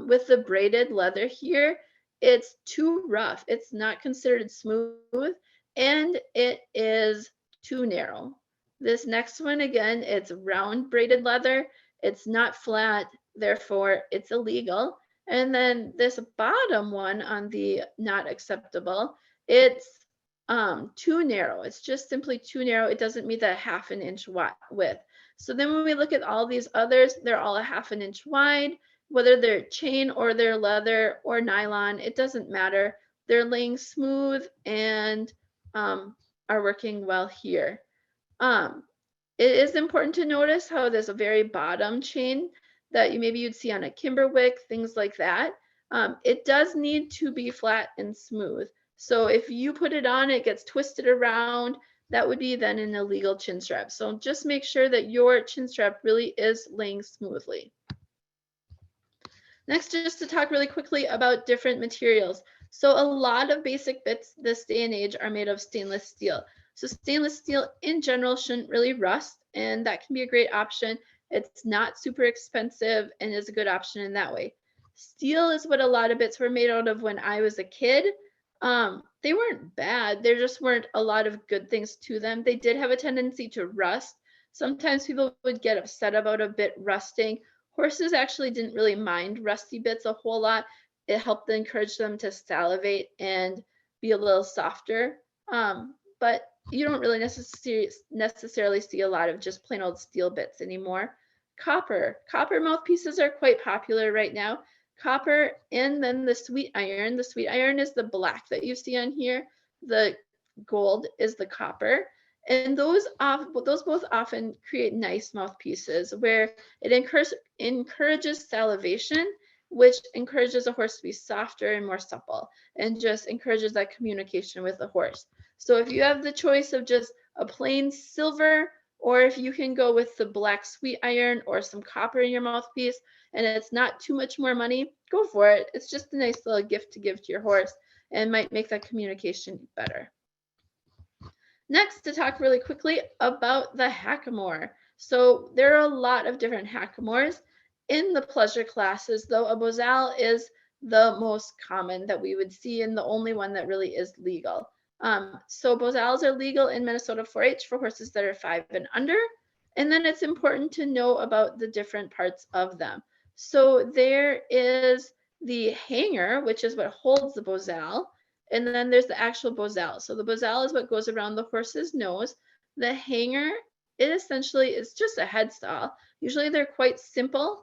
with the braided leather here, it's too rough. It's not considered smooth and it is too narrow. This next one, again, it's round braided leather. It's not flat, therefore it's illegal. And then this bottom one on the not acceptable, it's too narrow. It's just simply too narrow. It doesn't meet that 1/2 inch width. So then when we look at all these others, they're all 1/2 inch wide, whether they're chain or they're leather or nylon, it doesn't matter. They're laying smooth and are working well here. It is important to notice how there's a very bottom chain that you'd see on a Kimberwick, things like that. It does need to be flat and smooth. So if you put it on, it gets twisted around, that would be then an illegal chin strap. So just make sure that your chin strap really is laying smoothly. Next, just to talk really quickly about different materials. So a lot of basic bits this day and age are made of stainless steel. So stainless steel in general shouldn't really rust, and that can be a great option. It's not super expensive and is a good option in that way. Steel is what a lot of bits were made out of when I was a kid. they weren't bad. There just weren't a lot of good things to them. They did have a tendency to rust. Sometimes people would get upset about a bit rusting. Horses actually didn't really mind rusty bits a whole lot. It helped encourage them to salivate and be a little softer. But you don't really necessarily see a lot of just plain old steel bits anymore. Copper mouthpieces are quite popular right now. Copper, and then the sweet iron. The sweet iron is the black that you see on here. The gold is the copper. And those both often create nice mouthpieces where it encourages salivation, which encourages a horse to be softer and more supple, and just encourages that communication with the horse. So if you have the choice of just a plain silver, or if you can go with the black sweet iron or some copper in your mouthpiece, and it's not too much more money, go for it. It's just a nice little gift to give to your horse and might make that communication better. Next, to talk really quickly about the hackamore. So there are a lot of different hackamores in the pleasure classes, though a Bosal is the most common that we would see and the only one that really is legal. So Bosals are legal in Minnesota 4-H for horses that are 5 and under. And then it's important to know about the different parts of them. So there is the hanger, which is what holds the Bosal. And then there's the actual Bosal. So the Bosal is what goes around the horse's nose. The hanger, it essentially is just a head stall. Usually they're quite simple.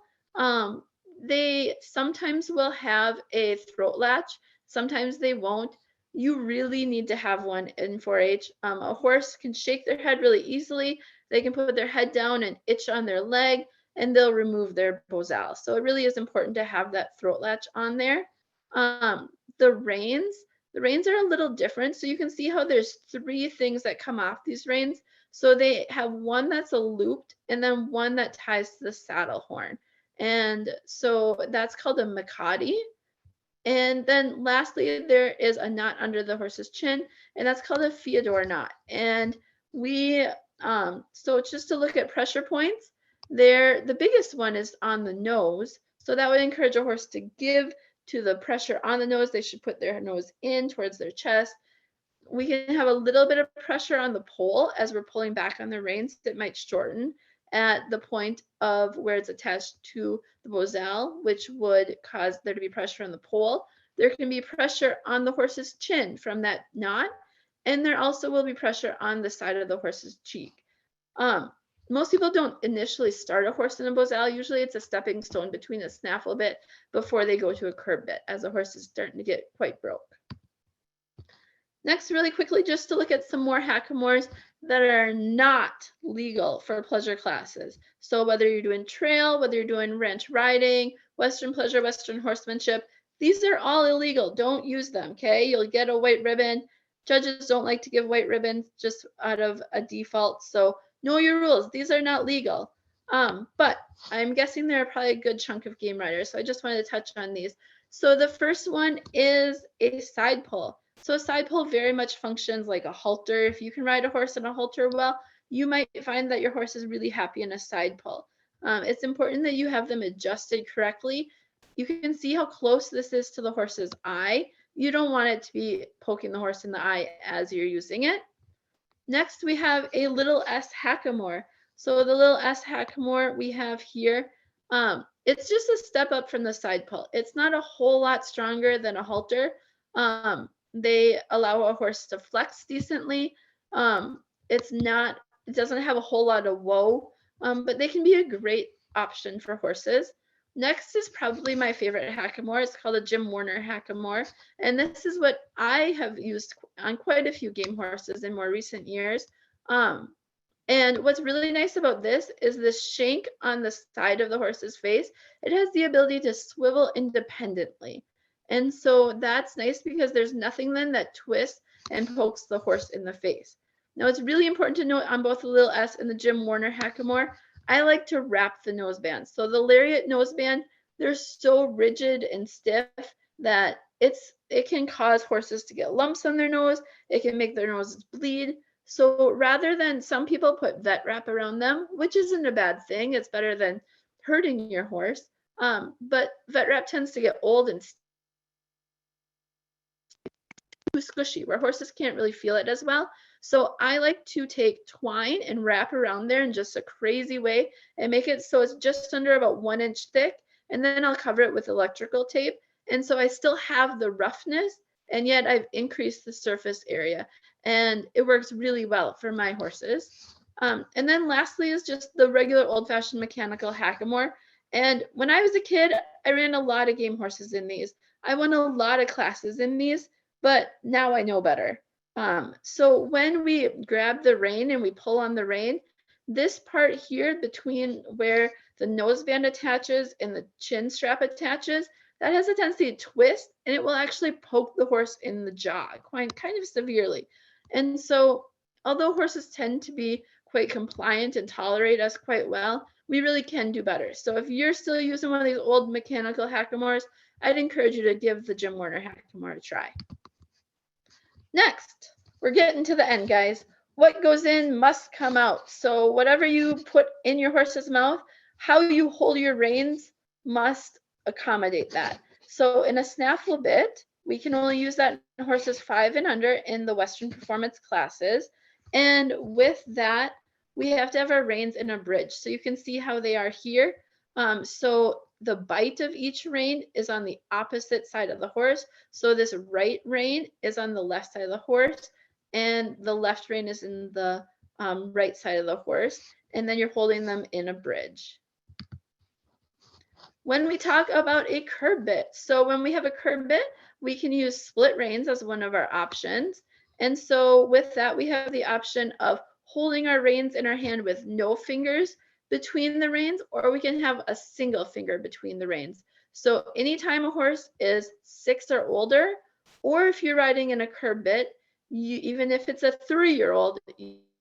They sometimes will have a throat latch. Sometimes they won't. You really need to have one in 4-H. A horse can shake their head really easily. They can put their head down and itch on their leg, and they'll remove their Bosal. So it really is important to have that throat latch on there. The reins are a little different. So you can see how there's 3 things that come off these reins. So they have one that's a looped and then one that ties to the saddle horn. And so that's called a Makati. And then lastly, there is a knot under the horse's chin, and that's called a Fyodor knot. And we, so just to look at pressure points, the biggest one is on the nose. So that would encourage a horse to give to the pressure on the nose. They should put their nose in towards their chest. We can have a little bit of pressure on the pole as we're pulling back on the reins. It might shorten at the point of where it's attached to the Bosal, which would cause there to be pressure on the pole. There can be pressure on the horse's chin from that knot, and there also will be pressure on the side of the horse's cheek. Most people don't initially start a horse in a Bosal. Usually it's a stepping stone between a snaffle bit before they go to a curb bit, as the horse is starting to get quite broke. Next, really quickly, just to look at some more hackamores that are not legal for pleasure classes. So whether you're doing trail, whether you're doing ranch riding, Western pleasure, Western horsemanship, these are all illegal. Don't use them, okay? You'll get a white ribbon. Judges don't like to give white ribbons just out of a default. So know your rules. These are not legal. But I'm guessing there are probably a good chunk of game riders. So I just wanted to touch on these. So the first one is a side pull. So a side pull very much functions like a halter. If you can ride a horse in a halter well, you might find that your horse is really happy in a side pull. It's important that you have them adjusted correctly. You can see how close this is to the horse's eye. You don't want it to be poking the horse in the eye as you're using it. Next, we have a little S hackamore. So the little S hackamore we have here, it's just a step up from the side pull. It's not a whole lot stronger than a halter. They allow a horse to flex decently. It doesn't have a whole lot of woe, but they can be a great option for horses. Next is probably my favorite hackamore. It's called a Jim Warner hackamore. And this is what I have used on quite a few game horses in more recent years. And what's really nice about this is the shank on the side of the horse's face. It has the ability to swivel independently. And so that's nice because there's nothing then that twists and pokes the horse in the face. Now it's really important to note on both the little S and the Jim Warner hackamore, I like to wrap the noseband. So the lariat noseband, they're so rigid and stiff that it can cause horses to get lumps on their nose. It can make their noses bleed. So rather than, some people put vet wrap around them, which isn't a bad thing. It's better than hurting your horse. But vet wrap tends to get old and squishy, where horses can't really feel it as well. So I like to take twine and wrap around there in just a crazy way and make it so it's just under about 1 inch thick. And then I'll cover it with electrical tape. And so I still have the roughness, and yet I've increased the surface area. And it works really well for my horses. And then lastly is just the regular old-fashioned mechanical hackamore. And when I was a kid, I ran a lot of game horses in these. I won a lot of classes in these, but now I know better. So when we grab the rein and we pull on the rein, this part here between where the noseband attaches and the chin strap attaches, that has a tendency to twist, and it will actually poke the horse in the jaw kind of severely. And so although horses tend to be quite compliant and tolerate us quite well, we really can do better. So if you're still using one of these old mechanical hackamores, I'd encourage you to give the Jim Warner hackamore a try. Next, we're getting to the end, guys. What goes in must come out. So whatever you put in your horse's mouth, how you hold your reins must accommodate that. So in a snaffle bit, we can only use that in horses 5 and under in the Western performance classes. And with that, we have to have our reins in a bridge. So you can see how they are here. So the bite of each rein is on the opposite side of the horse. So this right rein is on the left side of the horse, and the left rein is in the right side of the horse. And then you're holding them in a bridge. When we talk about a curb bit, so when we have a curb bit, we can use split reins as one of our options. And so with that, we have the option of holding our reins in our hand with no fingers between the reins, or we can have a single finger between the reins. So anytime a horse is 6 or older, or if you're riding in a curb bit, even if it's a 3-year-old,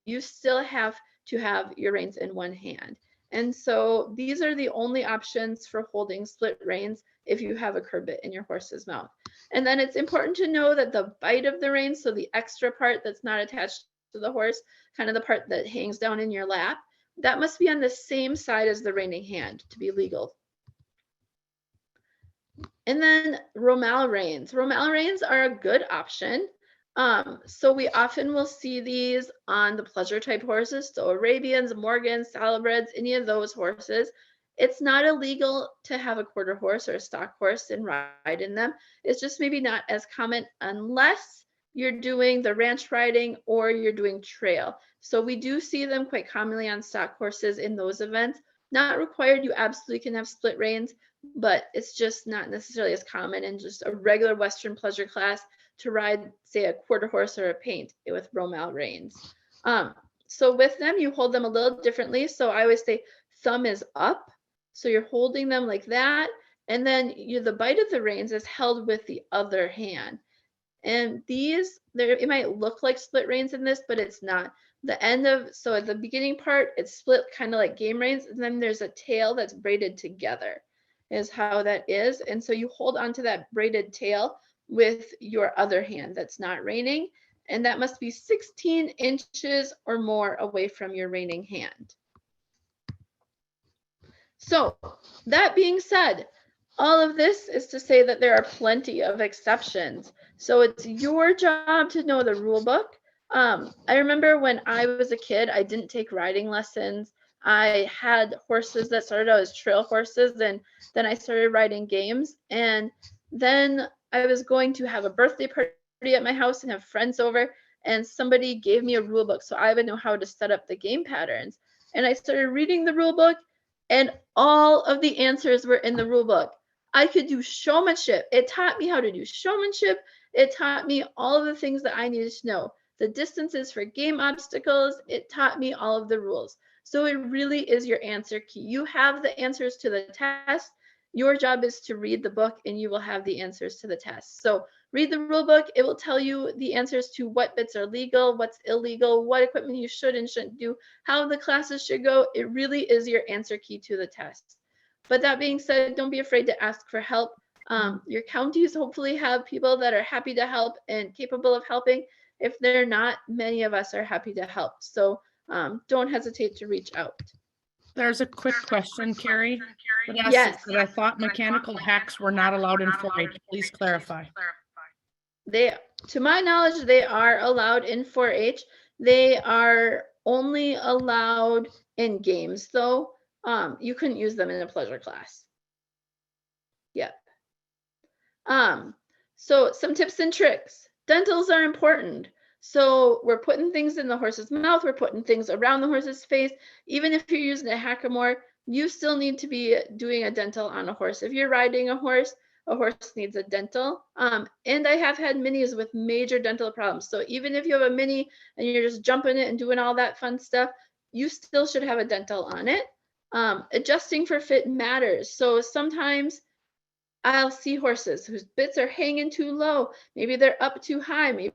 you still have to have your reins in one hand. And so these are the only options for holding split reins if you have a curb bit in your horse's mouth. And then it's important to know that the bite of the reins, so the extra part that's not attached to the horse, kind of the part that hangs down in your lap, that must be on the same side as the reining hand to be legal. And then Romal reins. Romal reins are a good option. So we often will see these on the pleasure type horses, so Arabians, Morgans, Saddlebreds, any of those horses. It's not illegal to have a quarter horse or a stock horse and ride in them. It's just maybe not as common unless you're doing the ranch riding or you're doing trail. So we do see them quite commonly on stock horses in those events. Not required, you absolutely can have split reins, but it's just not necessarily as common in just a regular Western pleasure class to ride, say, a quarter horse or a paint with Romal reins. So with them, you hold them a little differently. So I always say thumb is up. So you're holding them like that. And then the bite of the reins is held with the other hand. And these, it might look like split reins in this, but it's not. The end of, so at the beginning part, it's split kind of like game reins. And then there's a tail that's braided together is how that is. And so you hold onto that braided tail with your other hand that's not reining, and that must be 16 inches or more away from your reining hand. So that being said, all of this is to say that there are plenty of exceptions. So it's your job to know the rule book. I remember when I was a kid, I didn't take riding lessons. I had horses that started out as trail horses, and then I started riding games. And then I was going to have a birthday party at my house and have friends over, and somebody gave me a rule book so I would know how to set up the game patterns. And I started reading the rule book, and all of the answers were in the rule book. I could do showmanship. It taught me how to do showmanship. It taught me all of the things that I needed to know. The distances for game obstacles, it taught me all of the rules. So it really is your answer key. You have the answers to the test. Your job is to read the book and you will have the answers to the test. So read the rule book. It will tell you the answers to what bits are legal, what's illegal, what equipment you should and shouldn't do, how the classes should go. It really is your answer key to the test. But that being said, don't be afraid to ask for help. Your counties hopefully have people that are happy to help and capable of helping. If they're not, many of us are happy to help. So don't hesitate to reach out.
There's a quick question, Carrie. That asks
Yes.
that I thought mechanical hacks were not allowed in 4-H. Please clarify.
They to my knowledge, they are allowed in 4-H. They are only allowed in games though. You couldn't use them in a pleasure class. Yep. So some tips and tricks. Dentals are important. So we're putting things in the horse's mouth, we're putting things around the horse's face. Even if you're using a hackamore, you still need to be doing a dental on a horse. If you're riding a horse needs a dental. And I have had minis with major dental problems. So even if you have a mini and you're just jumping it and doing all that fun stuff, you still should have a dental on it. Adjusting for fit matters. So sometimes I'll see horses whose bits are hanging too low. Maybe they're up too high. Maybe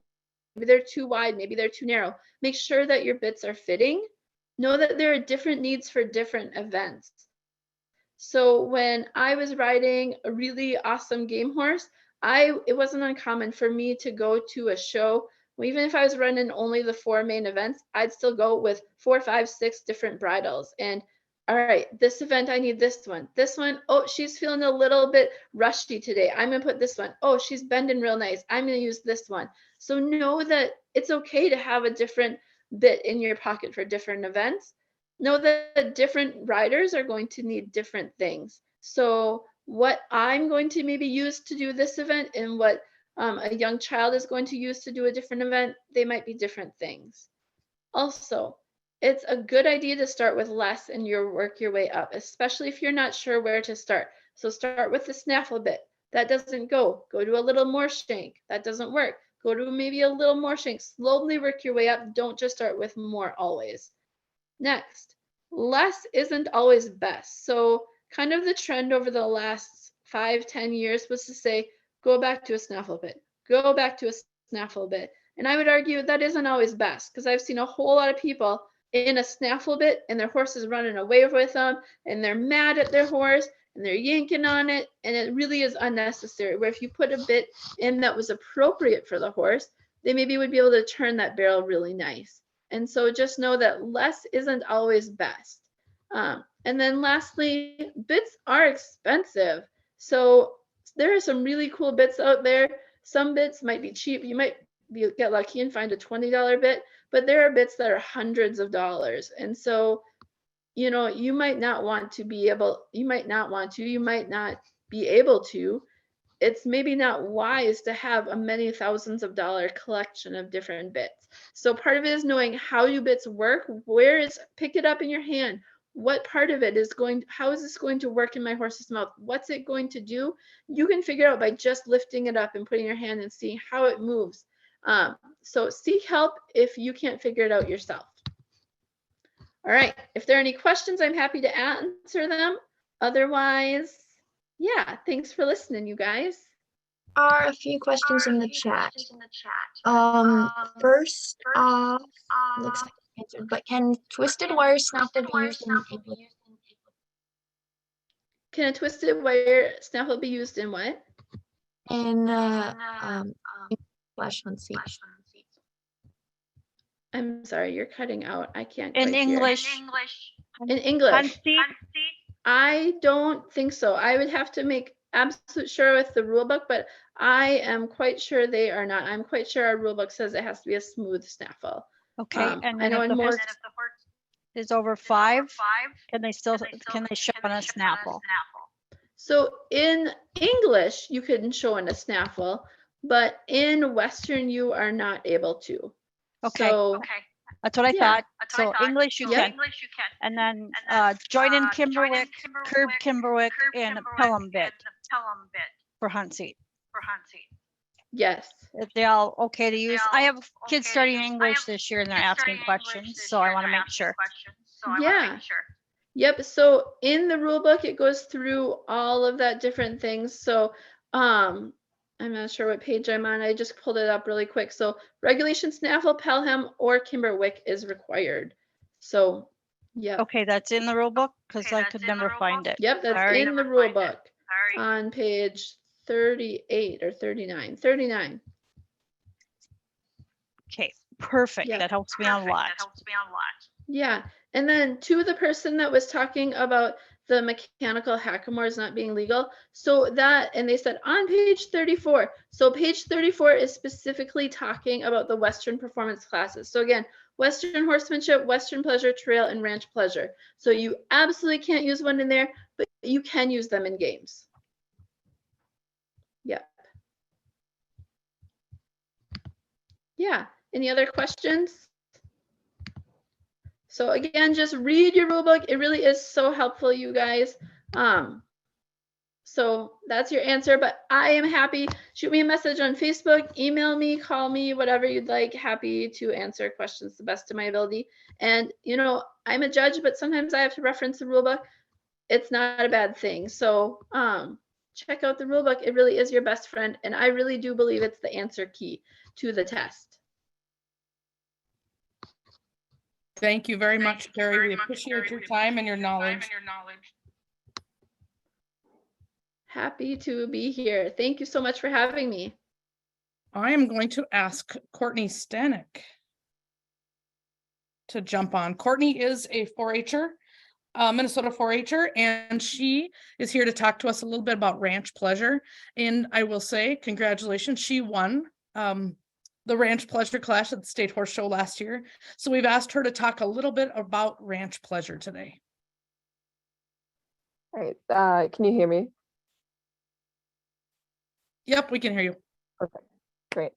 they're too wide. Maybe they're too narrow. Make sure that your bits are fitting. Know that there are different needs for different events. So when I was riding a really awesome game horse, it wasn't uncommon for me to go to a show. Even if I was running only the 4 main events, I'd still go with 4, 5, 6 different bridles. And all right, this event, I need this one. This one, oh, she's feeling a little bit rusty today. I'm gonna put this one. Oh, she's bending real nice. I'm gonna use this one. So know that it's okay to have a different bit in your pocket for different events. Know that different riders are going to need different things. So what I'm going to maybe use to do this event and what a young child is going to use to do a different event, they might be different things. Also, it's a good idea to start with less and work your way up, especially if you're not sure where to start. So start with the snaffle bit. That doesn't go to a little more shank. That doesn't work. Go to maybe a little more shank. Slowly work your way up. Don't just start with more always. Next, less isn't always best. So kind of the trend over the last 5-10 years was to say, go back to a snaffle bit, go back to a snaffle bit. And I would argue that isn't always best because I've seen a whole lot of people in a snaffle bit and their horse is running away with them and they're mad at their horse and they're yanking on it. And it really is unnecessary. Where if you put a bit in that was appropriate for the horse, they maybe would be able to turn that barrel really nice. And so just know that less isn't always best. And then lastly, bits are expensive. So there are some really cool bits out there. Some bits might be cheap. You might get lucky and find a $20 bit, but there are bits that are hundreds of dollars. And so, you might not be able to. It's maybe not wise to have a many thousands of dollar collection of different bits. So part of it is knowing how do bits work, pick it up in your hand. What part of it how is this going to work in my horse's mouth? What's it going to do? You can figure out by just lifting it up and putting your hand and seeing how it moves. So seek help if you can't figure it out yourself. All right, if there are any questions, I'm happy to answer them. Otherwise, yeah, thanks for listening, you guys.
Are a few questions in the chat. First off, looks like it's answered, but can twisted wire snaffle be used in English?
Can a twisted wire snaffle be used in what?
In Flash Hunt seat.
I'm sorry, you're cutting out. I can't
In
quite hear.
English.
In English.
Hunt seat?
I don't think so. I would have to make absolute sure with the rule book, but I am quite sure they are not. I'm quite sure our rule book says it has to be a smooth snaffle.
Okay, and
I
then
know
if
in
the horse
most,
is over 5, can they show on a snaffle?
so in English, you can show in a snaffle, but in Western, you are not able to.
Okay.
So,
That's what I
Yeah.
thought. So English you
Yep.
can. And then join in Kimberwick, curb Kimberwick, and Pelham bit for hunt seat.
yes.
If they all okay to use. I have kids studying English this year and they're asking questions, so I want to make sure.
Yeah. Yep. So in the rule book, it goes through all of that different things. So I'm not sure what page I'm on. I just pulled it up really quick. So regulation snaffle, Pelham, or Kimberwick is required. So yeah.
Okay, that's in the rule book because I could never find it.
Yep, that's
Sorry.
in the rule book on page 38 or 39. 39.
Okay, perfect.
Yeah.
That helps me a lot.
Yeah. And then to the person that was talking about the mechanical hackamore is not being legal. So that, and they said on page 34. So page 34 is specifically talking about the Western performance classes. So again, Western horsemanship, Western pleasure, trail, and ranch pleasure. So you absolutely can't use one in there, but you can use them in games. Yep. Yeah, any other questions? So again, just read your rule book. It really is so helpful, you guys. So that's your answer, but I am happy. Shoot me a message on Facebook, email me, call me, whatever you'd like. Happy to answer questions to the best of my ability. And you know, I'm a judge, but sometimes I have to reference the rule book. It's not a bad thing. So check out the rule book. It really is your best friend. And I really do believe it's the answer key to the test.
Thank you very much, Carrie. We appreciate your time and your knowledge.
Happy to be here. Thank you so much for having me.
I am going to ask Courtney Stanek to jump on. Courtney is a 4-H'er, Minnesota 4-H'er, and she is here to talk to us a little bit about ranch pleasure. And I will say, congratulations, she won the ranch pleasure class at the State Horse Show last year. So we've asked her to talk a little bit about ranch pleasure today.
All right, can you hear me?
Yep, we can hear you.
Perfect, great.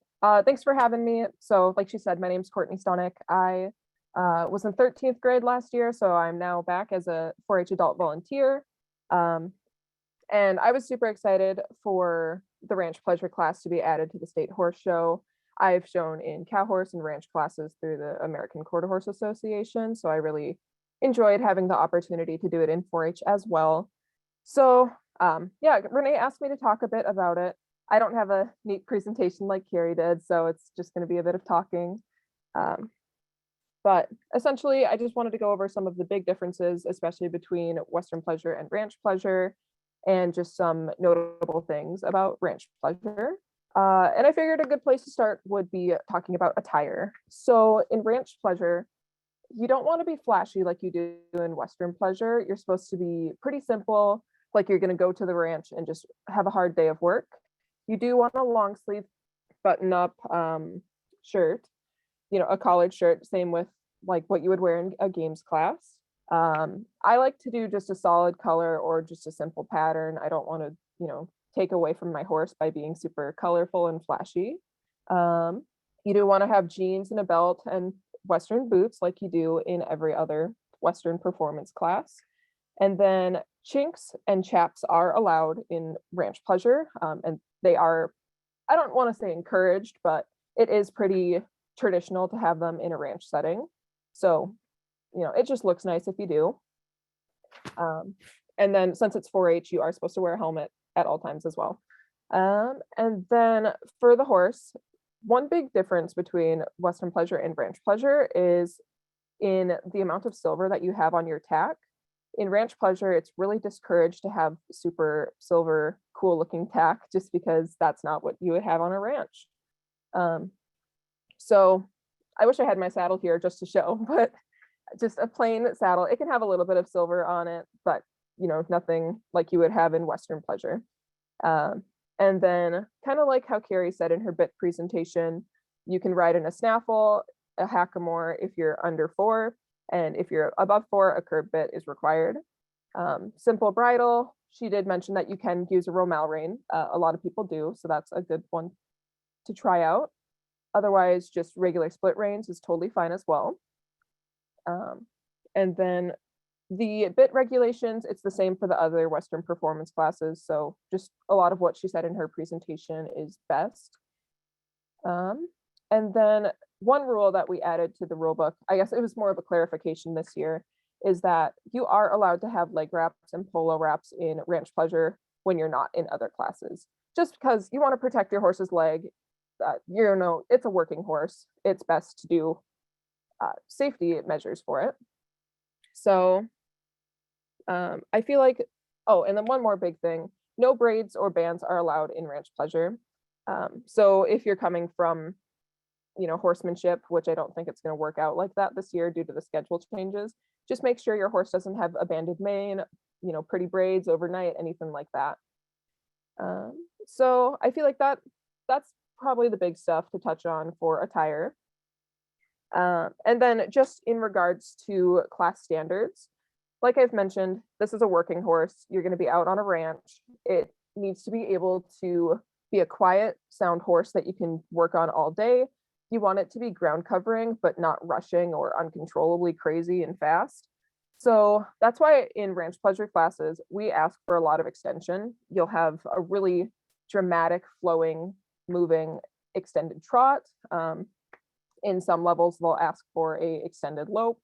Thanks for having me. So like she said, my name's Courtney Stanek. I was in 13th grade last year, so I'm now back as a 4-H adult volunteer. And I was super excited for the ranch pleasure class to be added to the State Horse Show. I've shown in cow horse and ranch classes through the American Quarter Horse Association, so I really enjoyed having the opportunity to do it in 4-H as well. So yeah, Renee asked me to talk a bit about it. I don't have a neat presentation like Carrie did, so it's just going to be a bit of talking. But essentially, I just wanted to go over some of the big differences, especially between Western pleasure and ranch pleasure, and just some notable things about ranch pleasure. And I figured a good place to start would be talking about attire. So in ranch pleasure, you don't want to be flashy like you do in Western pleasure. You're supposed to be pretty simple, like you're going to go to the ranch and just have a hard day of work. You do want a long sleeve button up shirt, you know, a collared shirt, same with like what you would wear in a games class. I like to do just a solid color or just a simple pattern. I don't want to, you know, take away from my horse by being super colorful and flashy. You do want to have jeans and a belt and Western boots like you do in every other Western performance class. And then chinks and chaps are allowed in ranch pleasure. And they are, I don't want to say encouraged, but it is pretty traditional to have them in a ranch setting. So, you know, it just looks nice if you do. And then since it's 4-H, you are supposed to wear a helmet at all times as well. And then for the horse, one big difference between Western pleasure and ranch pleasure is in the amount of silver that you have on your tack. In ranch pleasure, it's really discouraged to have super silver, cool looking tack just because that's not what you would have on a ranch. So I wish I had my saddle here just to show, but just a plain saddle. It can have a little bit of silver on it, but you know, nothing like you would have in Western pleasure. And then kind of like how Carrie said in her bit presentation, you can ride in a snaffle, a hackamore if you're under 4, and if you're above 4, a curb bit is required. Simple bridle, she did mention that you can use a romal rein. A lot of people do, so that's a good one to try out. Otherwise, just regular split reins is totally fine as well. And then the bit regulations, it's the same for the other Western performance classes. So just a lot of what she said in her presentation is best. And then one rule that we added to the rule book, I guess it was more of a clarification this year, is that you are allowed to have leg wraps and polo wraps in ranch pleasure when you're not in other classes, just because you want to protect your horse's leg. You know, it's a working horse. It's best to do safety measures for it. So I feel like, oh, and then one more big thing, no braids or bands are allowed in ranch pleasure. So if you're coming from, you know, horsemanship, which I don't think it's going to work out like that this year due to the schedule changes, just make sure your horse doesn't have a banded mane, pretty braids overnight, anything like that. So I feel like that's probably the big stuff to touch on for attire. And then just in regards to class standards, like I've mentioned, this is a working horse. You're going to be out on a ranch. It needs to be able to be a quiet, sound horse that you can work on all day. You want it to be ground covering, but not rushing or uncontrollably crazy and fast. So that's why in ranch pleasure classes, we ask for a lot of extension. You'll have a really dramatic, flowing, moving, extended trot. In some levels, they'll ask for a extended lope.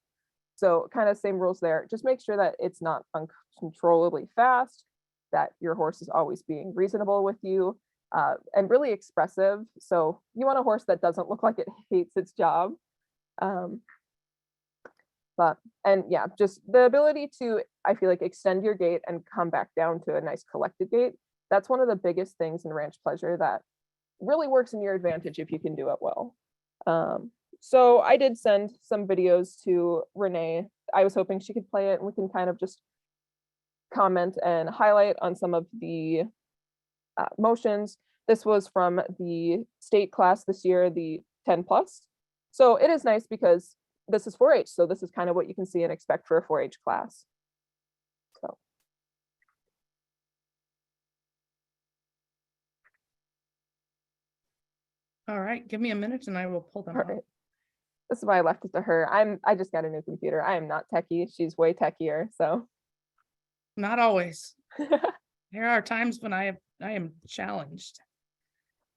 So kind of same rules there. Just make sure that it's not uncontrollably fast, that your horse is always being reasonable with you, and really expressive. So you want a horse that doesn't look like it hates its job. Just the ability to, I feel like, extend your gait and come back down to a nice collected gait. That's one of the biggest things in ranch pleasure that really works in your advantage if you can do it well. So I did send some videos to Renee. I was hoping she could play it and we can kind of just comment and highlight on some of the motions. This was from the state class this year, the 10 plus. So it is nice because this is 4-H. So this is kind of what you can see and expect for a 4-H class. So.
All right, give me a minute and I will pull them
All
up.
right. This is why I left it to her. I just got a new computer. I am not techie. She's way techier. So
Not always. There are times when I am challenged.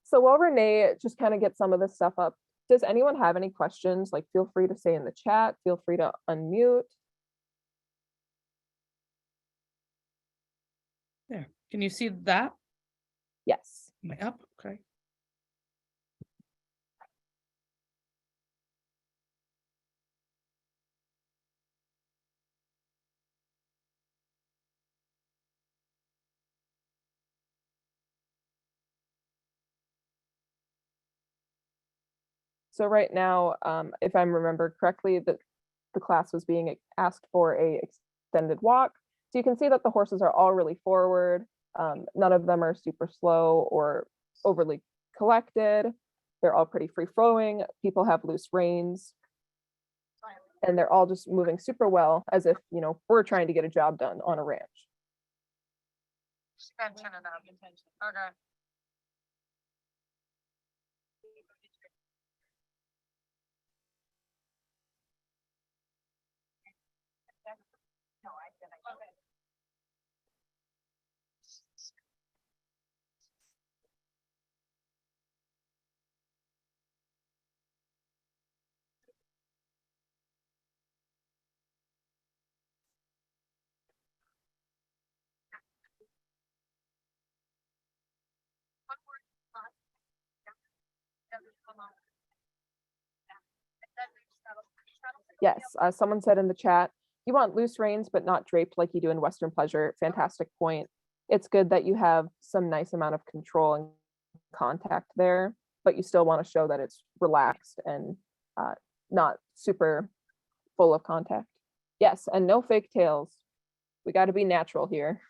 So while Renee just kind of gets some of this stuff up, does anyone have any questions? Like, feel free to say in the chat, feel free to unmute.
There, can you see that?
Yes.
Am I up? Okay.
So right now, if I remember correctly, the class was being asked for a extended walk. So you can see that the horses are all really forward. None of them are super slow or overly collected. They're all pretty free flowing. People have loose reins. And they're all just moving super well, as if, we're trying to get a job done on a ranch.
Okay.
Yes, someone said in the chat, you want loose reins, but not draped like you do in Western pleasure. Fantastic point. It's good that you have some nice amount of control and contact there, but you still want to show that it's relaxed and not super full of contact. Yes, and no fake tails. We got to be natural here.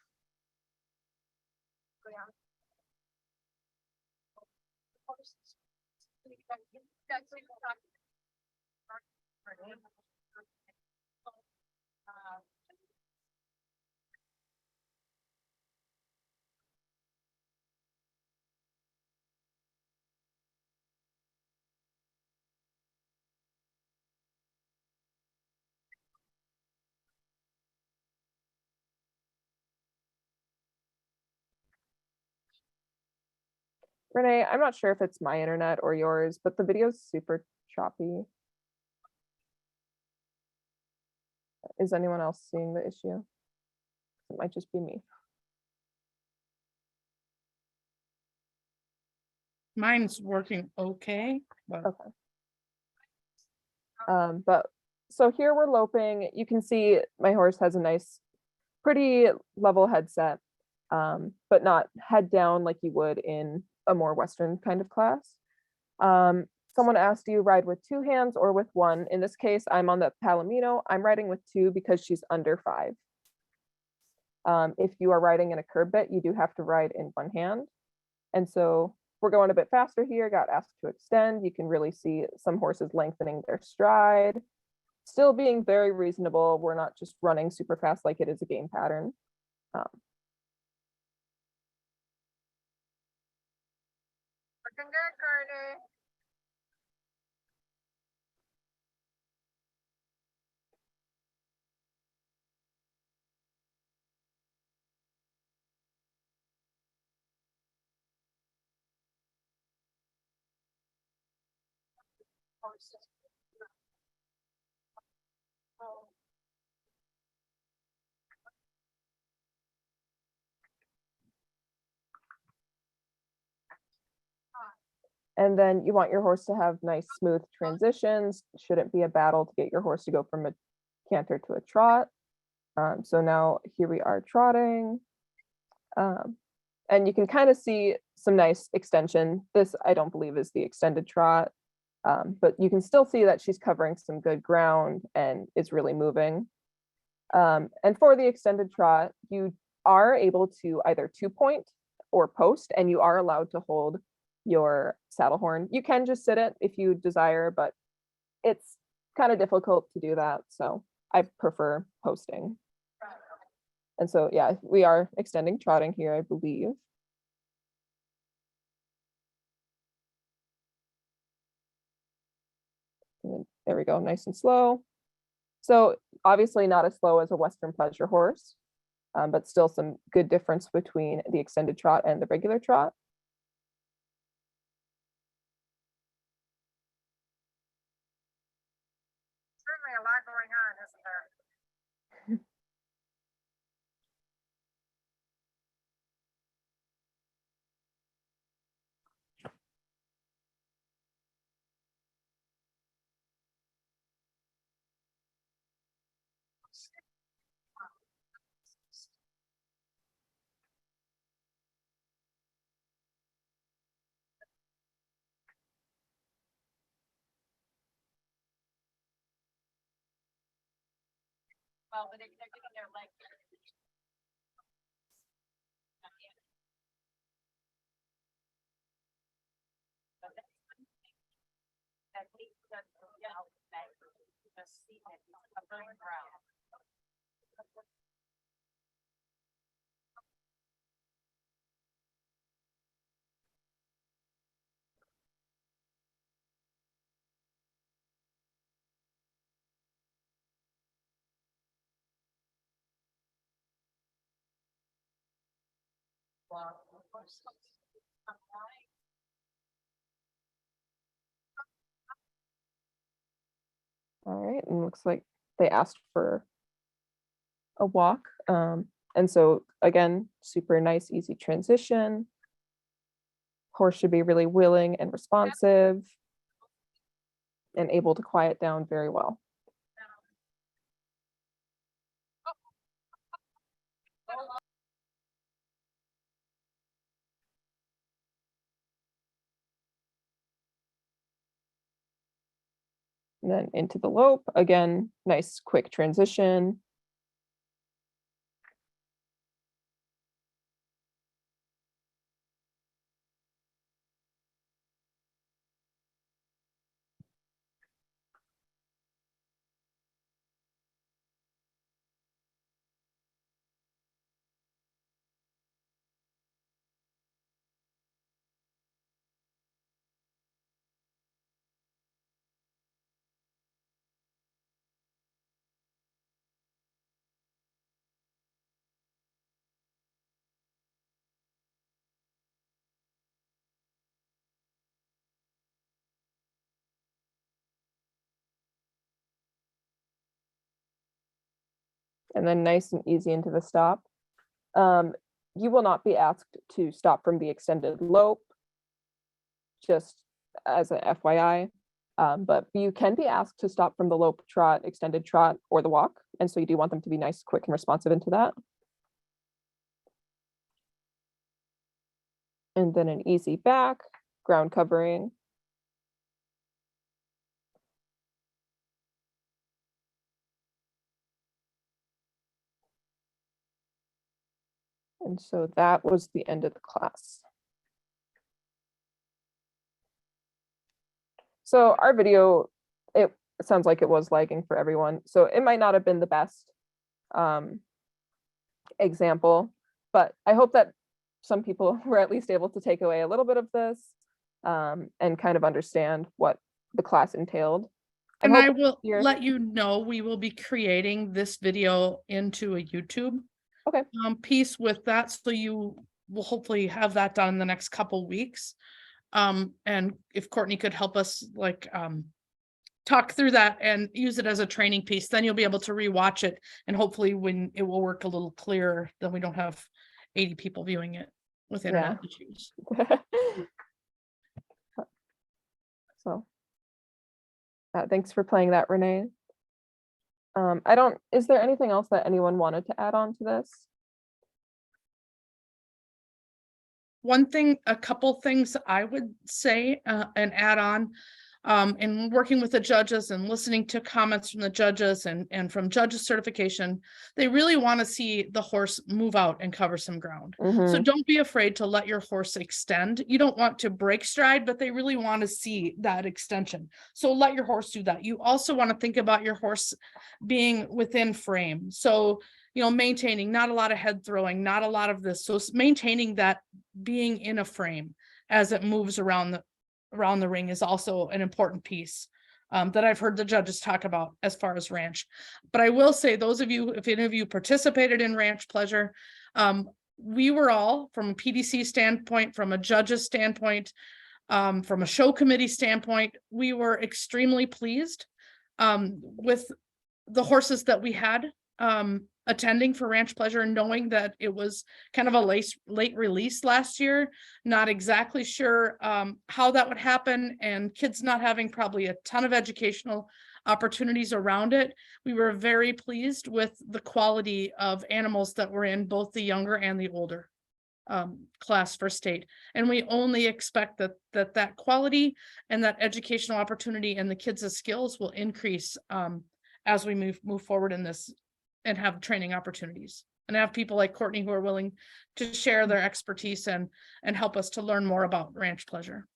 Renee, I'm not sure if it's my internet or yours, but the video is super choppy. Is anyone else seeing the issue? It might just be me.
Mine's working okay, but
Okay. But so here we're loping. You can see my horse has a nice, pretty level headset, but not head down like you would in a more Western kind of class. Someone asked, do you ride with 2 hands or with 1? In this case, I'm on the Palomino. I'm riding with 2 because she's under 5. If you are riding in a curb bit, you do have to ride in one hand. And so we're going a bit faster here, got asked to extend. You can really see some horses lengthening their stride, still being very reasonable. We're not just running super fast like it is a game pattern.
Looking good, Carter.
And then you want your horse to have nice smooth transitions. Shouldn't be a battle to get your horse to go from a canter to a trot. So now here we are trotting. And you can kind of see some nice extension. This I don't believe is the extended trot, but you can still see that she's covering some good ground and is really moving. And for the extended trot, you are able to either 2-point or post, and you are allowed to hold your saddle horn. You can just sit it if you desire, but it's kind of difficult to do that. So I prefer posting. And so, yeah, we are extending trotting here, I believe. And there we go, nice and slow. So obviously not as slow as a Western Pleasure horse, but still some good difference between the extended trot and the regular trot.
Certainly a lot going on, isn't there? Well, but they're getting their leg.
All right, and looks like they asked for a walk. And so again, super nice, easy transition. Horse should be really willing and responsive and able to quiet down very well. And then into the lope, again, nice quick transition. And then nice and easy into the stop. You will not be asked to stop from the extended lope, just as an FYI. But you can be asked to stop from the lope, trot, extended trot, or the walk. And so you do want them to be nice, quick, and responsive into that. And then an easy back, ground covering. And so that was the end of the class. So our video, it sounds like it was lagging for everyone. So it might not have been the best example, but I hope that some people were at least able to take away a little bit of this and kind of understand what the class entailed.
And I will let you know, we will be creating this video into a YouTube piece with that. So you will hopefully have that done in the next couple weeks. And if Courtney could help us like talk through that and use it as a training piece, then you'll be able to rewatch it. And hopefully when it will work a little clearer, then we don't have 80 people viewing it with internet issues.
So thanks for playing that, Renee. Is there anything else that anyone wanted to add on to this?
One thing, a couple things I would say and add on, in working with the judges and listening to comments from the judges and from judges certification, they really want to see the horse move out and cover some ground. So don't be afraid to let your horse extend. You don't want to break stride, but they really want to see that extension. So let your horse do that. You also want to think about your horse being within frame. So, you know, maintaining not a lot of head throwing, not a lot of this. So maintaining that being in a frame as it moves around the ring is also an important piece that I've heard the judges talk about as far as ranch. But I will say, those of you, if any of you participated in Ranch Pleasure, we were all, from a PDC standpoint, from a judge's standpoint, from a show committee standpoint, we were extremely pleased with the horses that we had attending for Ranch Pleasure, knowing that it was kind of a late release last year, not exactly sure how that would happen, and kids not having probably a ton of educational opportunities around it. We were very pleased with the quality of animals that were in both the younger and the older class for state. And we only expect that quality and that educational opportunity and the kids' skills will increase as we move forward in this and have training opportunities and have people like Courtney who are willing to share their expertise and help us to learn more about Ranch Pleasure.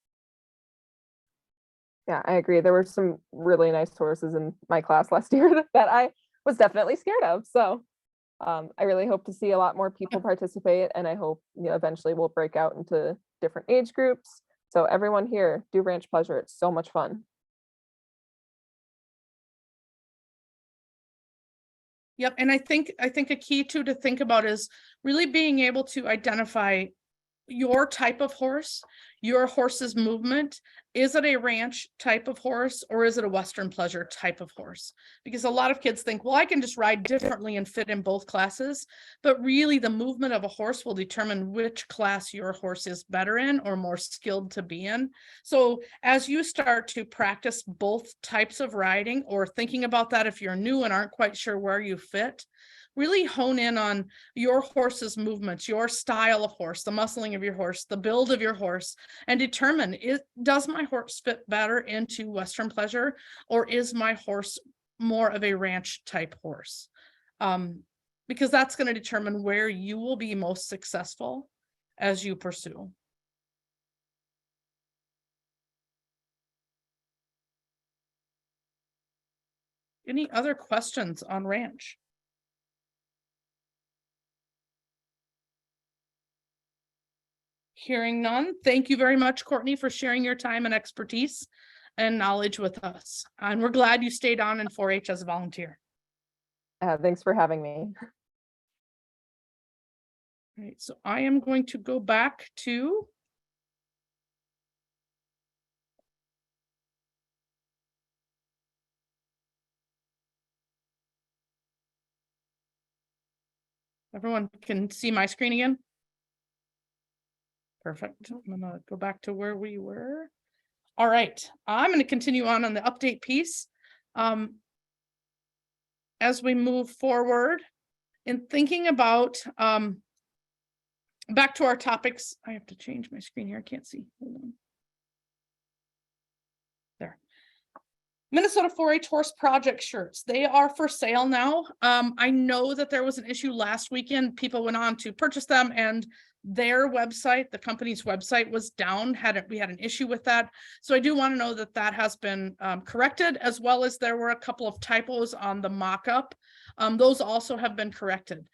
Yeah, I agree. There were some really nice horses in my class last year that I was definitely scared of. So I really hope to see a lot more people participate, and I hope, you know, eventually we'll break out into different age groups. So everyone here, do Ranch Pleasure. It's so much fun.
Yep. And I think a key to think about is really being able to identify your type of horse, your horse's movement. Is it a ranch type of horse or is it a Western Pleasure type of horse? Because a lot of kids think, well, I can just ride differently and fit in both classes. But really the movement of a horse will determine which class your horse is better in or more skilled to be in. So as you start to practice both types of riding, or thinking about that if you're new and aren't quite sure where you fit, really hone in on your horse's movements, your style of horse, the muscling of your horse, the build of your horse, and determine, does my horse fit better into Western Pleasure, or is my horse more of a ranch type horse? Because that's going to determine where you will be most successful as you pursue. Any other questions on ranch? Hearing none, thank you very much, Courtney, for sharing your time and expertise and knowledge with us. And we're glad you stayed on in 4-H as a volunteer.
Thanks for having me.
All right, so I am going to go back to everyone can see my screen again. Perfect. I'm gonna go back to where we were. All right, I'm going to continue on the update piece. As we move forward in thinking about back to our topics. I have to change my screen here. I can't see. Hold on. There. Minnesota 4-H Horse Project shirts. They are for sale now. I know that there was an issue last weekend. People went on to purchase them and their website, the company's website was down. We had an issue with that. So I do want to know that that has been corrected, as well as there were a couple of typos on the mock-up. Those also have been corrected.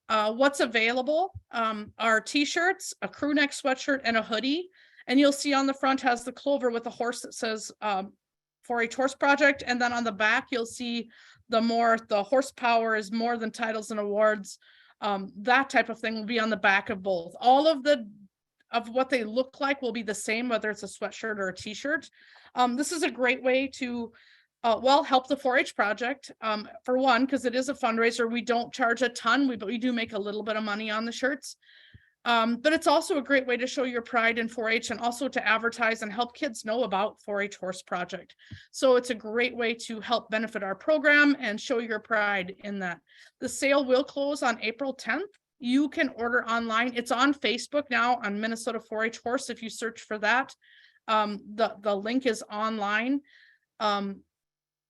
What's available are t-shirts, a crew neck sweatshirt, and a hoodie. And you'll see on the front has the clover with a horse that says 4-H Horse Project. And then on the back, you'll see the horsepower is more than titles and awards. That type of thing will be on the back of both. All of what they look like will be the same, whether it's a sweatshirt or a t-shirt. This is a great way to help the 4-H project. For one, because it is a fundraiser, we don't charge a ton, but we do make a little bit of money on the shirts. But it's also a great way to show your pride in 4-H and also to advertise and help kids know about 4-H Horse Project. So it's a great way to help benefit our program and show your pride in that. The sale will close on April 10th. You can order online. It's on Facebook now on Minnesota 4-H Horse. If you search for that, the link is online on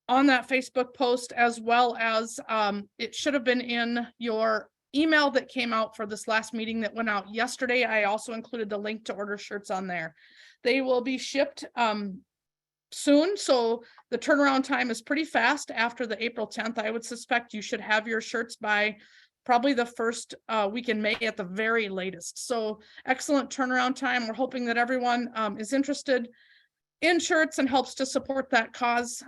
that Facebook post, as well as it should have been in your email that came out for this last meeting that went out yesterday. I also included the link to order shirts on there. They will be shipped soon, so the turnaround time is pretty fast. After the April 10th, I would suspect you should have your shirts by probably the first week in May at the very latest. So excellent turnaround time. We're hoping that everyone is interested in shirts and helps to support that cause.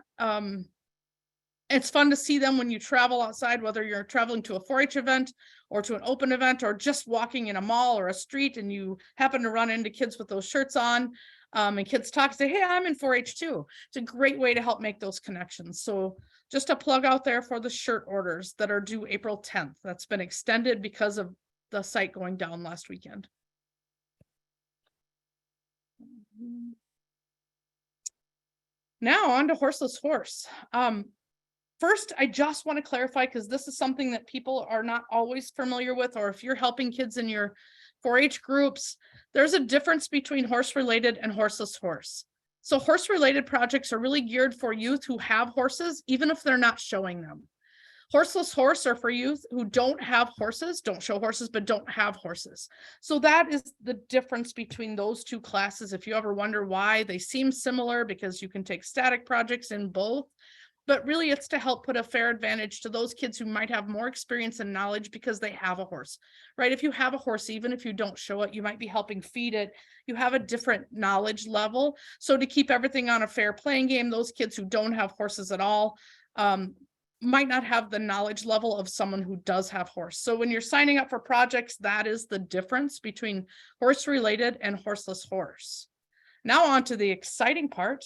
It's fun to see them when you travel outside, whether you're traveling to a 4-H event or to an open event or just walking in a mall or a street and you happen to run into kids with those shirts on, and kids talk and say, hey, I'm in 4-H too. It's a great way to help make those connections. So just a plug out there for the shirt orders that are due April 10th. That's been extended because of the site going down last weekend. Now on to Horseless Horse. First, I just want to clarify, because this is something that people are not always familiar with, or if you're helping kids in your 4-H groups, there's a difference between horse-related and horseless horse. So horse-related projects are really geared for youth who have horses, even if they're not showing them. Horseless horse are for youth who don't have horses, don't show horses, but don't have horses. So that is the difference between those two classes. If you ever wonder why they seem similar, because you can take static projects in both. But really it's to help put a fair advantage to those kids who might have more experience and knowledge because they have a horse, right? If you have a horse, even if you don't show it, you might be helping feed it. You have a different knowledge level. So to keep everything on a fair playing game, those kids who don't have horses at all might not have the knowledge level of someone who does have horse. So when you're signing up for projects, that is the difference between horse related and horseless horse. Now on to the exciting part.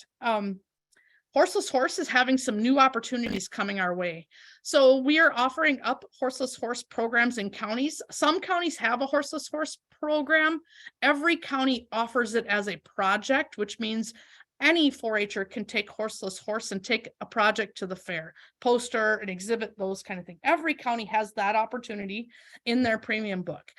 Horseless Horse is having some new opportunities coming our way. So we are offering up horseless horse programs in counties. Some counties have a horseless horse program. Every county offers it as a project, which means any 4-H'er can take horseless horse and take a project to the fair, poster, an exhibit, those kind of things. Every county has that opportunity in their premium book.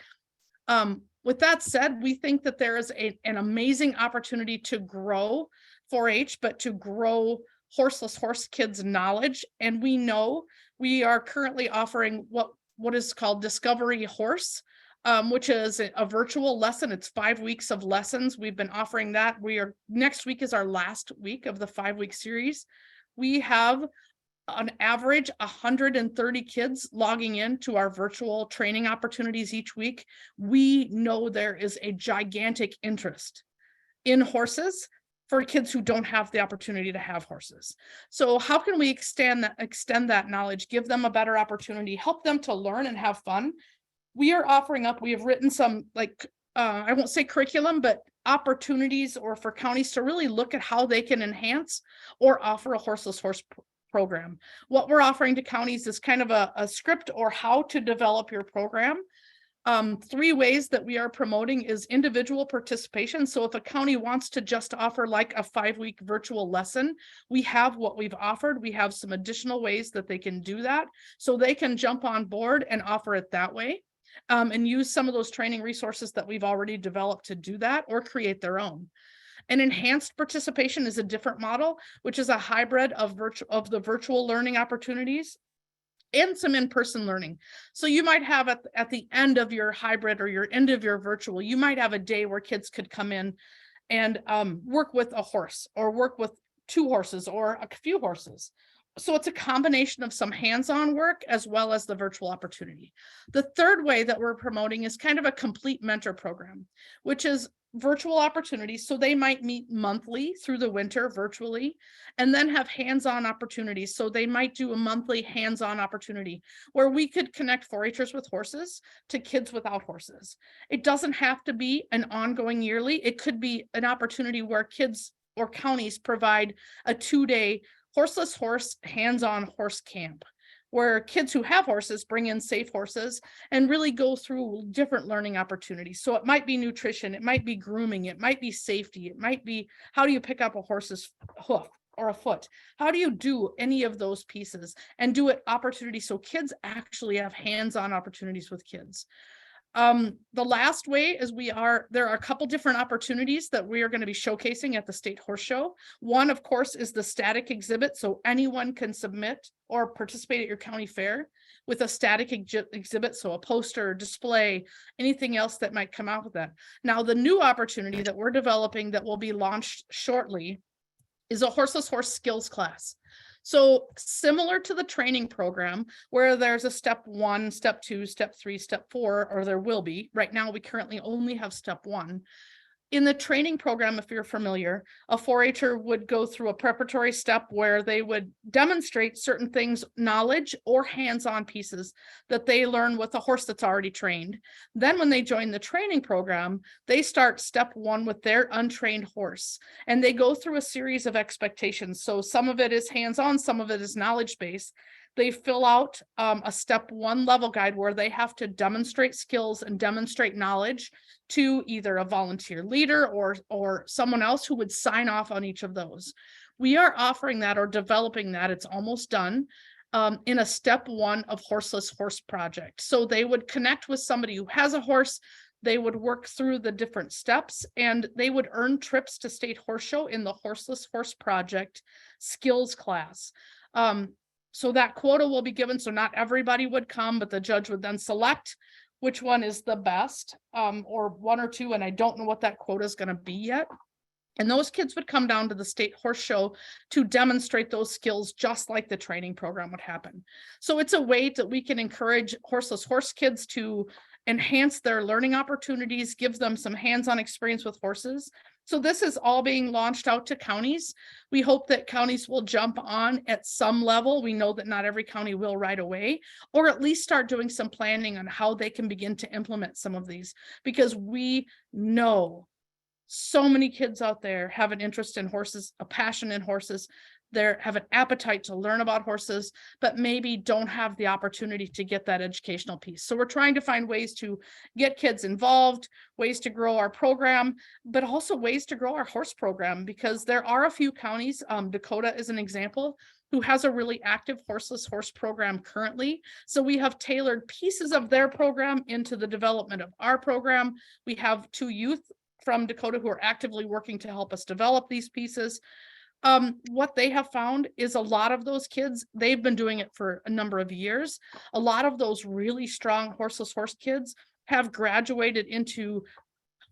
With that said, we think that there is an amazing opportunity to grow 4-H, but to grow horseless horse kids' knowledge. And we know we are currently offering what is called Discovery Horse, which is a virtual lesson. It's 5 weeks of lessons. We've been offering that. Next week is our last week of the 5-week series. We have on average 130 kids logging in to our virtual training opportunities each week. We know there is a gigantic interest in horses for kids who don't have the opportunity to have horses. So how can we extend that knowledge, give them a better opportunity, help them to learn and have fun? We are offering up, we have written some, I won't say curriculum, but opportunities or for counties to really look at how they can enhance or offer a horseless horse program. What we're offering to counties is kind of a script or how to develop your program. 3 ways that we are promoting is individual participation. So if a county wants to just offer like a 5-week virtual lesson, we have what we've offered. We have some additional ways that they can do that. So they can jump on board and offer it that way, and use some of those training resources that we've already developed to do that, or create their own. An enhanced participation is a different model, which is a hybrid of the virtual learning opportunities and some in-person learning. So you might have at the end of your hybrid or your end of your virtual, you might have a day where kids could come in and work with a horse or work with 2 horses or a few horses. So it's a combination of some hands-on work as well as the virtual opportunity. The third way that we're promoting is kind of a complete mentor program, which is virtual opportunities. So they might meet monthly through the winter virtually, and then have hands-on opportunities. So they might do a monthly hands-on opportunity where we could connect 4-Hers with horses to kids without horses. It doesn't have to be an ongoing yearly. It could be an opportunity where kids or counties provide a 2-day horseless horse hands-on horse camp, where kids who have horses bring in safe horses and really go through different learning opportunities. So it might be nutrition, it might be grooming, it might be safety, it might be how do you pick up a horse's hoof or a foot? How do you do any of those pieces and do it opportunity so kids actually have hands-on opportunities with kids? The last way is there are a couple different opportunities that we are going to be showcasing at the State Horse Show. One, of course, is the static exhibit. So anyone can submit or participate at your county fair with a static exhibit. So a poster, display, anything else that might come out with that. Now, the new opportunity that we're developing that will be launched shortly is a horseless horse skills class. So similar to the training program where there's a step 1, step 2, step 3, step 4, or there will be. Right now, we currently only have step 1. In the training program, if you're familiar, a 4-Her would go through a preparatory step where they would demonstrate certain things, knowledge or hands-on pieces that they learn with a horse that's already trained. Then when they join the training program, they start step 1 with their untrained horse, and they go through a series of expectations. So some of it is hands-on, some of it is knowledge-based. They fill out a step 1 level guide where they have to demonstrate skills and demonstrate knowledge to either a volunteer leader or someone else who would sign off on each of those. We are offering that or developing that. It's almost done in a step 1 of Horseless Horse Project. So they would connect with somebody who has a horse. They would work through the different steps and they would earn trips to State Horse Show in the Horseless Horse Project skills class. So that quota will be given. So not everybody would come, but the judge would then select which one is the best, or 1 or 2. And I don't know what that quota is going to be yet. And those kids would come down to the State Horse Show to demonstrate those skills, just like the training program would happen. So it's a way that we can encourage horseless horse kids to enhance their learning opportunities, give them some hands-on experience with horses. So this is all being launched out to counties. We hope that counties will jump on at some level. We know that not every county will right away, or at least start doing some planning on how they can begin to implement some of these, because we know so many kids out there have an interest in horses, a passion in horses. They have an appetite to learn about horses, but maybe don't have the opportunity to get that educational piece. So we're trying to find ways to get kids involved, ways to grow our program, but also ways to grow our horse program, because there are a few counties, Dakota is an example, who has a really active horseless horse program currently. So we have tailored pieces of their program into the development of our program. We have 2 youth from Dakota who are actively working to help us develop these pieces. What they have found is a lot of those kids, they've been doing it for a number of years. A lot of those really strong horseless horse kids have graduated into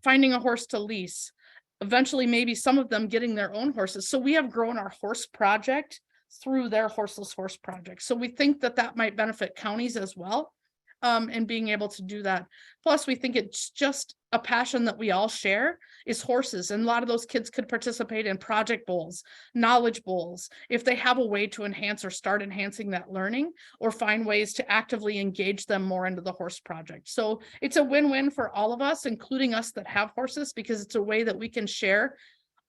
finding a horse to lease. Eventually, maybe some of them getting their own horses. So we have grown our horse project through their horseless horse project. So we think that that might benefit counties as well. And being able to do that. Plus, we think it's just a passion that we all share is horses. And a lot of those kids could participate in project bowls, knowledge bowls, if they have a way to enhance or start enhancing that learning, or find ways to actively engage them more into the horse project. So it's a win-win for all of us, including us that have horses, because it's a way that we can share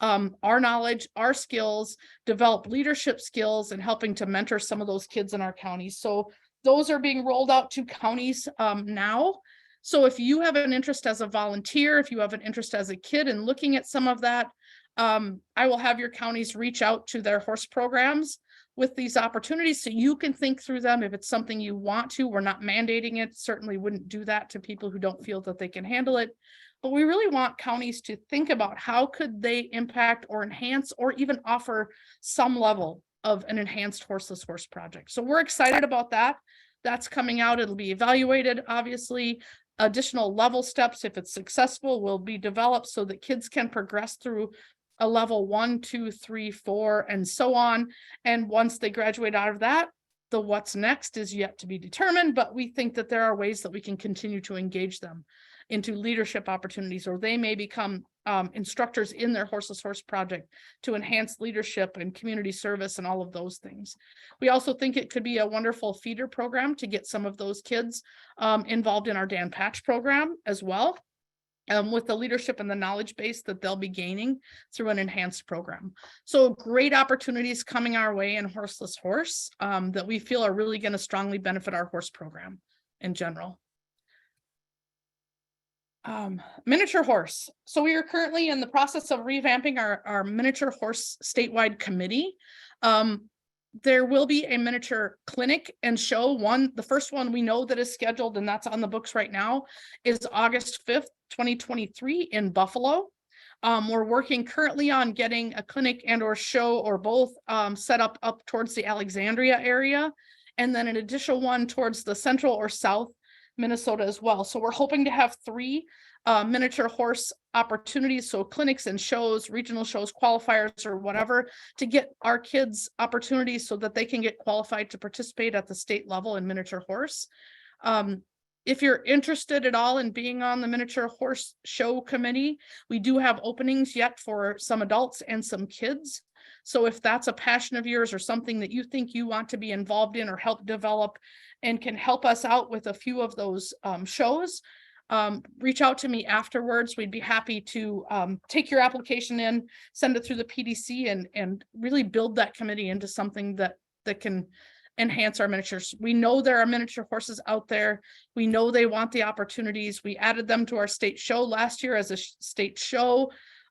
our knowledge, our skills, develop leadership skills, and helping to mentor some of those kids in our counties. So those are being rolled out to counties now. So if you have an interest as a volunteer, if you have an interest as a kid in looking at some of that, I will have your counties reach out to their horse programs with these opportunities so you can think through them. If it's something you want to, we're not mandating it. Certainly wouldn't do that to people who don't feel that they can handle it. but we really want counties to think about how could they impact or enhance or even offer some level of an enhanced horseless horse project. So we're excited about that. That's coming out. It'll be evaluated, obviously. Additional level steps, if it's successful, will be developed so that kids can progress through a level 1, 2, 3, 4, and so on. And once they graduate out of that, the what's next is yet to be determined, but we think that there are ways that we can continue to engage them into leadership opportunities, or they may become instructors in their horseless horse project to enhance leadership and community service and all of those things. We also think it could be a wonderful feeder program to get some of those kids involved in our Dan Patch program as well, with the leadership and the knowledge base that they'll be gaining through an enhanced program. So great opportunities coming our way in horseless horse that we feel are really going to strongly benefit our horse program in general. Miniature horse. So we are currently in the process of revamping our miniature horse statewide committee. There will be a miniature clinic and show. The first one we know that is scheduled, and that's on the books right now, is August 5th, 2023 in Buffalo. We're working currently on getting a clinic and or show or both set up towards the Alexandria area, and then an additional one towards the central or south Minnesota as well. So we're hoping to have 3 miniature horse opportunities, so clinics and shows, regional shows, qualifiers, or whatever, to get our kids opportunities so that they can get qualified to participate at the state level in miniature horse. If you're interested at all in being on the miniature horse show committee, we do have openings yet for some adults and some kids. So if that's a passion of yours or something that you think you want to be involved in or help develop and can help us out with a few of those shows, reach out to me afterwards. We'd be happy to take your application in, send it through the PDC, and really build that committee into something that can enhance our miniatures. We know there are miniature horses out there. We know they want the opportunities. We added them to our state show last year as a state show.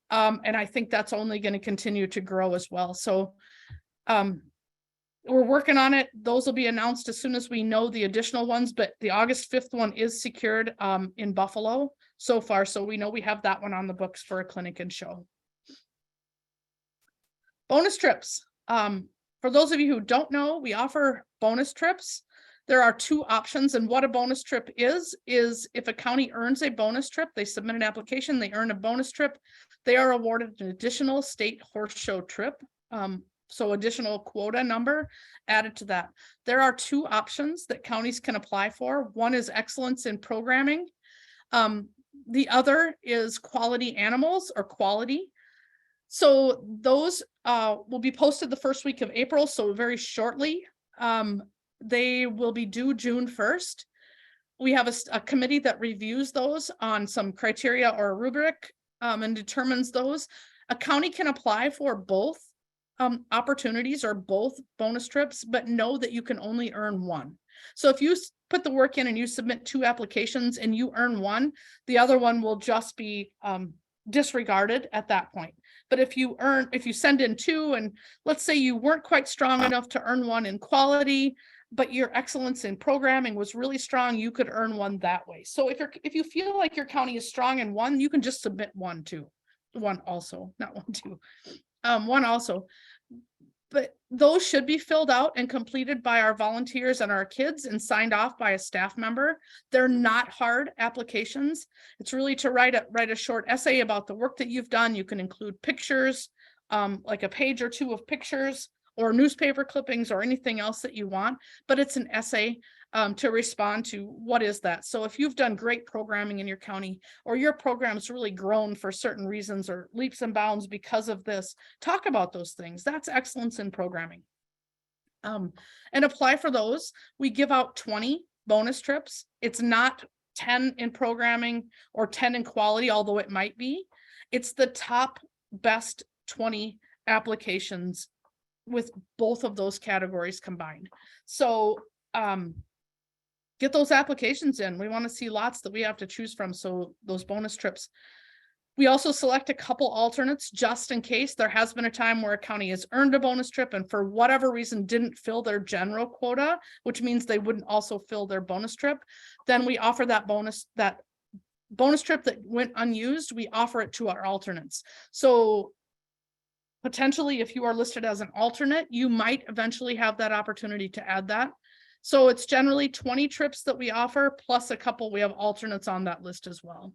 And I think that's only going to continue to grow as well. So we're working on it. Those will be announced as soon as we know the additional ones, but the August 5th one is secured in Buffalo so far. So we know we have that one on the books for a clinic and show. Bonus trips. For those of you who don't know, we offer bonus trips. There are 2 options, and what a bonus trip is if a county earns a bonus trip, they submit an application, they earn a bonus trip, they are awarded an additional state horse show trip. So additional quota number added to that. There are 2 options that counties can apply for. One is excellence in programming. The other is quality animals or quality. So those will be posted the first week of April, so very shortly. They will be due June 1st. We have a committee that reviews those on some criteria or a rubric and determines those. A county can apply for both opportunities or both bonus trips, but know that you can only earn one. So if you put the work in and you submit 2 applications and you earn one, the other one will just be disregarded at that point. But if you send in 2, and let's say you weren't quite strong enough to earn one in quality, but your excellence in programming was really strong, you could earn one that way. So if you feel like your county is strong in one, you can just submit one also. But those should be filled out and completed by our volunteers and our kids and signed off by a staff member. They're not hard applications. It's really to write a short essay about the work that you've done. You can include pictures, like a page or 2 of pictures, or newspaper clippings, or anything else that you want, but it's an essay to respond to what is that. So if you've done great programming in your county, or your program's really grown for certain reasons or leaps and bounds because of this, talk about those things. That's excellence in programming. And apply for those. We give out 20 bonus trips. It's not 10 in programming or 10 in quality, although it might be. It's the top best 20 applications with both of those categories combined. So get those applications in. We want to see lots that we have to choose from. So those bonus trips. We also select a couple alternates just in case there has been a time where a county has earned a bonus trip and for whatever reason didn't fill their general quota, which means they wouldn't also fill their bonus trip. Then we offer that bonus trip that went unused, we offer it to our alternates. So potentially, if you are listed as an alternate, you might eventually have that opportunity to add that. So it's generally 20 trips that we offer, plus a couple, we have alternates on that list as well.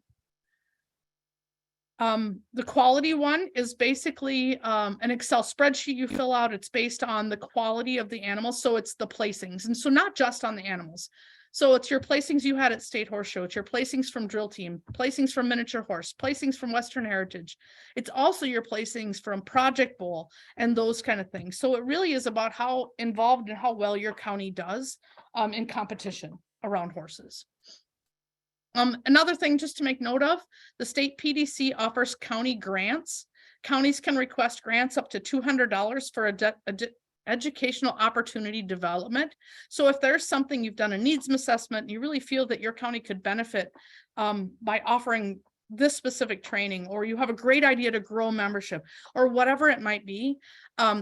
The quality one is basically an Excel spreadsheet you fill out. It's based on the quality of the animals. So it's the placings. And so not just on the animals. So it's your placings you had at State Horse Show. It's your placings from Drill Team, placings from Miniature Horse, placings from Western Heritage. It's also your placings from Project Bowl and those kind of things. So it really is about how involved and how well your county does in competition around horses. Another thing just to make note of, the state PDC offers county grants. Counties can request grants up to $200 for educational opportunity development. So if there's something you've done a needs assessment, and you really feel that your county could benefit by offering this specific training, or you have a great idea to grow membership, or whatever it might be,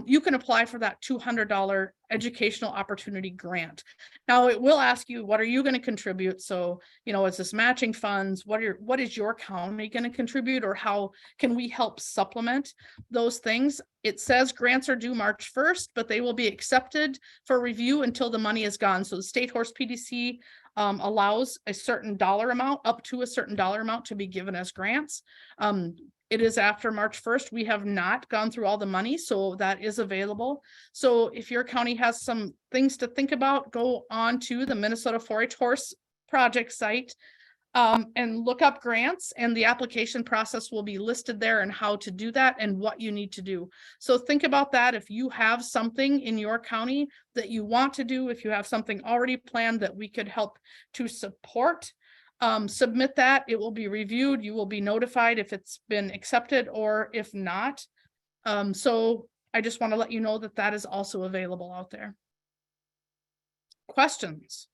you can apply for that $200 educational opportunity grant. Now it will ask you, what are you going to contribute? So, you know, is this matching funds? What is your county going to contribute, or how can we help supplement those things? It says grants are due March 1st, but they will be accepted for review until the money is gone. So the State Horse PDC allows a certain dollar amount, up to a certain dollar amount, to be given as grants. It is after March 1st. We have not gone through all the money, so that is available. So if your county has some things to think about, go on to the Minnesota 4-H Horse Project site and look up grants, and the application process will be listed there and how to do that and what you need to do. So think about that. If you have something in your county that you want to do, if you have something already planned that we could help to support, submit that. It will be reviewed. You will be notified if it's been accepted or if not. So I just want to let you know that that is also available out there. Questions?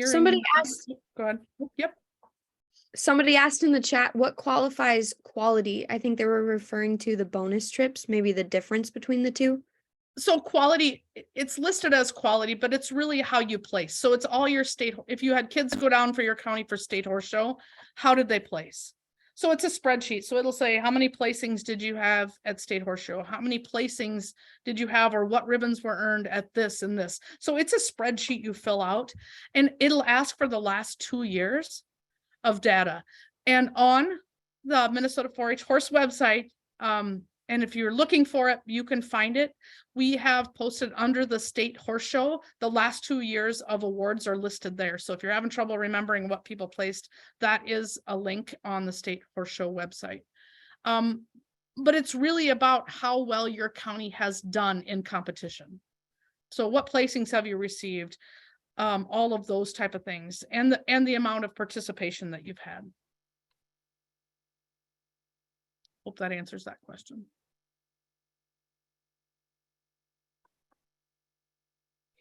Somebody asked,
Go ahead. Yep.
somebody asked in the chat, what qualifies quality? I think they were referring to the bonus trips, maybe the difference between the two.
So quality, it's listed as quality, but it's really how you place. So it's all your state. If you had kids go down for your county for State Horse Show, how did they place? So it's a spreadsheet. So it'll say, how many placings did you have at State Horse Show? How many placings did you have, or what ribbons were earned at this and this? So it's a spreadsheet you fill out, and it'll ask for the last 2 years of data. And on the Minnesota 4-H Horse website, and if you're looking for it, you can find it. We have posted under the State Horse Show, the last 2 years of awards are listed there. So if you're having trouble remembering what people placed, that is a link on the State Horse Show website. But it's really about how well your county has done in competition. So what placings have you received? All of those type of things, and the amount of participation that you've had. Hope that answers that question.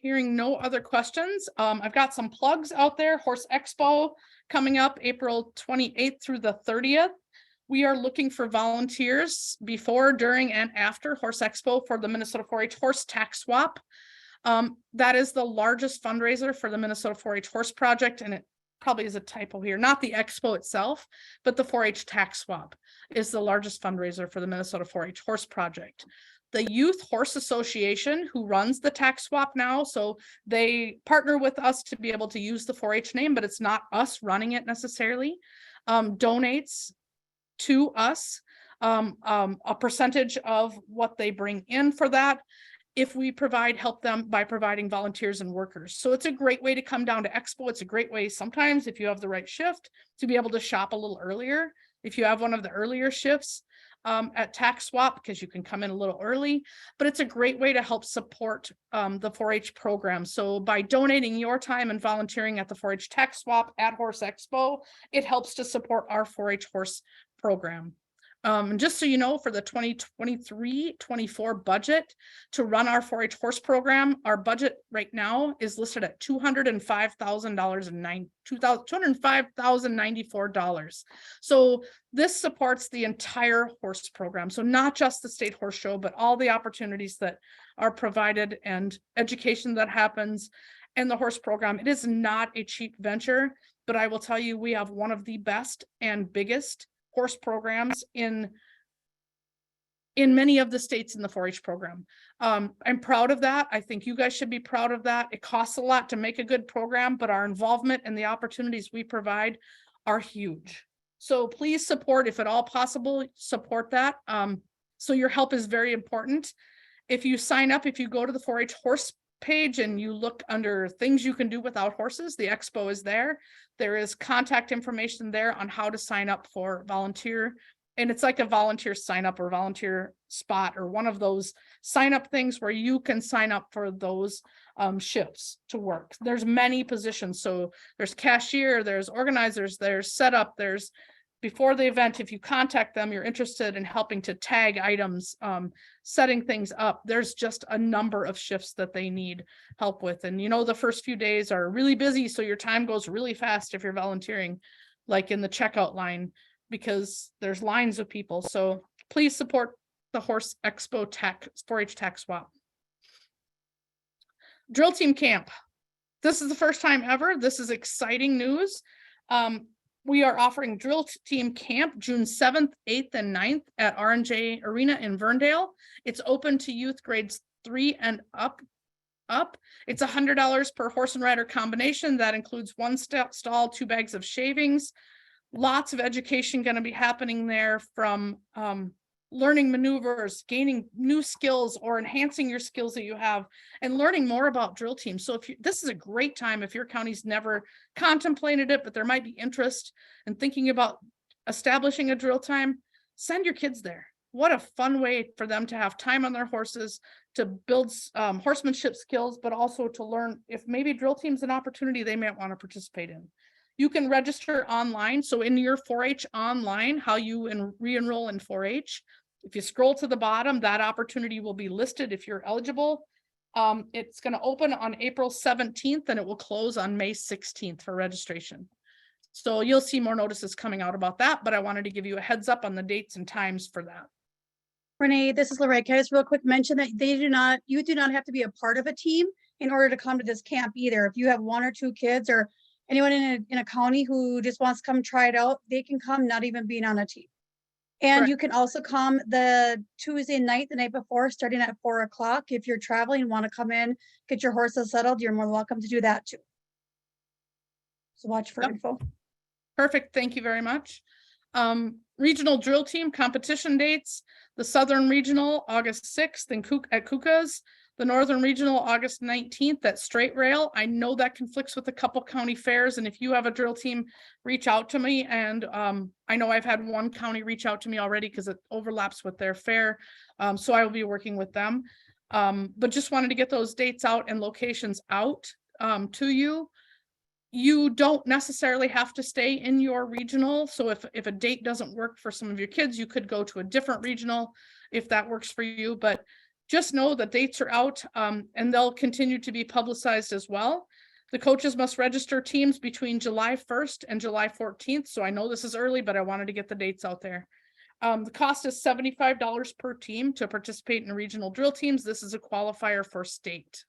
Hearing no other questions, I've got some plugs out there. Horse Expo coming up April 28th through the 30th. We are looking for volunteers before, during, and after Horse Expo for the Minnesota 4-H Horse Tax Swap. That is the largest fundraiser for the Minnesota 4-H Horse Project, and it probably is a typo here, not the expo itself, but the 4-H Tax Swap is the largest fundraiser for the Minnesota 4-H Horse Project. The Youth Horse Association, who runs the tax swap now, so they partner with us to be able to use the 4-H name, but it's not us running it necessarily, donates to us a percentage of what they bring in for that, if we help them by providing volunteers and workers. So it's a great way to come down to Expo. It's a great way sometimes, if you have the right shift, to be able to shop a little earlier. If you have one of the earlier shifts at Tax Swap, because you can come in a little early, but it's a great way to help support the 4-H program. So by donating your time and volunteering at the 4-H Tax Swap at Horse Expo, it helps to support our 4-H horse program. And just so you know, for the 2023-24 budget to run our 4-H horse program, our budget right now is listed at $205,000 and $205,094. So this supports the entire horse program. So not just the state horse show, but all the opportunities that are provided and education that happens and the horse program. It is not a cheap venture, but I will tell you, we have one of the best and biggest horse programs in many of the states in the 4-H program. I'm proud of that. I think you guys should be proud of that. It costs a lot to make a good program, but our involvement and the opportunities we provide are huge. So please support, if at all possible, support that. So your help is very important. If you sign up, if you go to the 4-H horse page and you look under things you can do without horses, the expo is there. There is contact information there on how to sign up for volunteer. And it's like a volunteer sign up or volunteer spot or one of those sign up things where you can sign up for those shifts to work. There's many positions. So there's cashier, there's organizers, there's setup, there's before the event, if you contact them, you're interested in helping to tag items, setting things up. There's just a number of shifts that they need help with. And you know, the first few days are really busy. So your time goes really fast if you're volunteering, like in the checkout line, because there's lines of people. So please support the Horse Expo Tech 4-H Tech Swap. Drill Team Camp. This is the first time ever. This is exciting news. We are offering Drill Team Camp June 7th, 8th, and 9th at R&J Arena in Verndale. It's open to youth grades 3 and up. It's $100 per horse and rider combination. That includes 1 stall, 2 bags of shavings. Lots of education going to be happening there, from learning maneuvers, gaining new skills or enhancing your skills that you have, and learning more about drill teams. So if you, this is a great time if your county's never contemplated it, but there might be interest in thinking about establishing a drill time, send your kids there. What a fun way for them to have time on their horses, to build horsemanship skills, but also to learn if maybe drill team's an opportunity they might want to participate in. You can register online. So in your 4-H online, how you re-enroll in 4-H, if you scroll to the bottom, that opportunity will be listed if you're eligible. It's going to open on April 17th and it will close on May 16th for registration. So you'll see more notices coming out about that, but I wanted to give you a heads up on the dates and times for that.
Renee, this is Lorraine. Can I just real quick mention that you do not have to be a part of a team in order to come to this camp either. If you have 1 or 2 kids or anyone in a county who just wants to come try it out, they can come, not even being on a team. And
Correct.
you can also come the Tuesday night, the night before, starting at 4 o'clock. If you're traveling and want to come in, get your horses settled, you're more than welcome to do that too. So watch for
Yep.
info.
Perfect. Thank you very much. Regional drill team competition dates: the Southern Regional, August 6th at Kuka's. The Northern Regional, August 19th at Straight Rail. I know that conflicts with a couple county fairs, and if you have a drill team, reach out to me. And I know I've had one county reach out to me already because it overlaps with their fair. So I will be working with them. But just wanted to get those dates out and locations out to you. You don't necessarily have to stay in your regional. So if a date doesn't work for some of your kids, you could go to a different regional if that works for you. But just know that dates are out and they'll continue to be publicized as well. The coaches must register teams between July 1st and July 14th. So I know this is early, but I wanted to get the dates out there. The cost is $75 per team to participate in regional drill teams. This is a qualifier for state.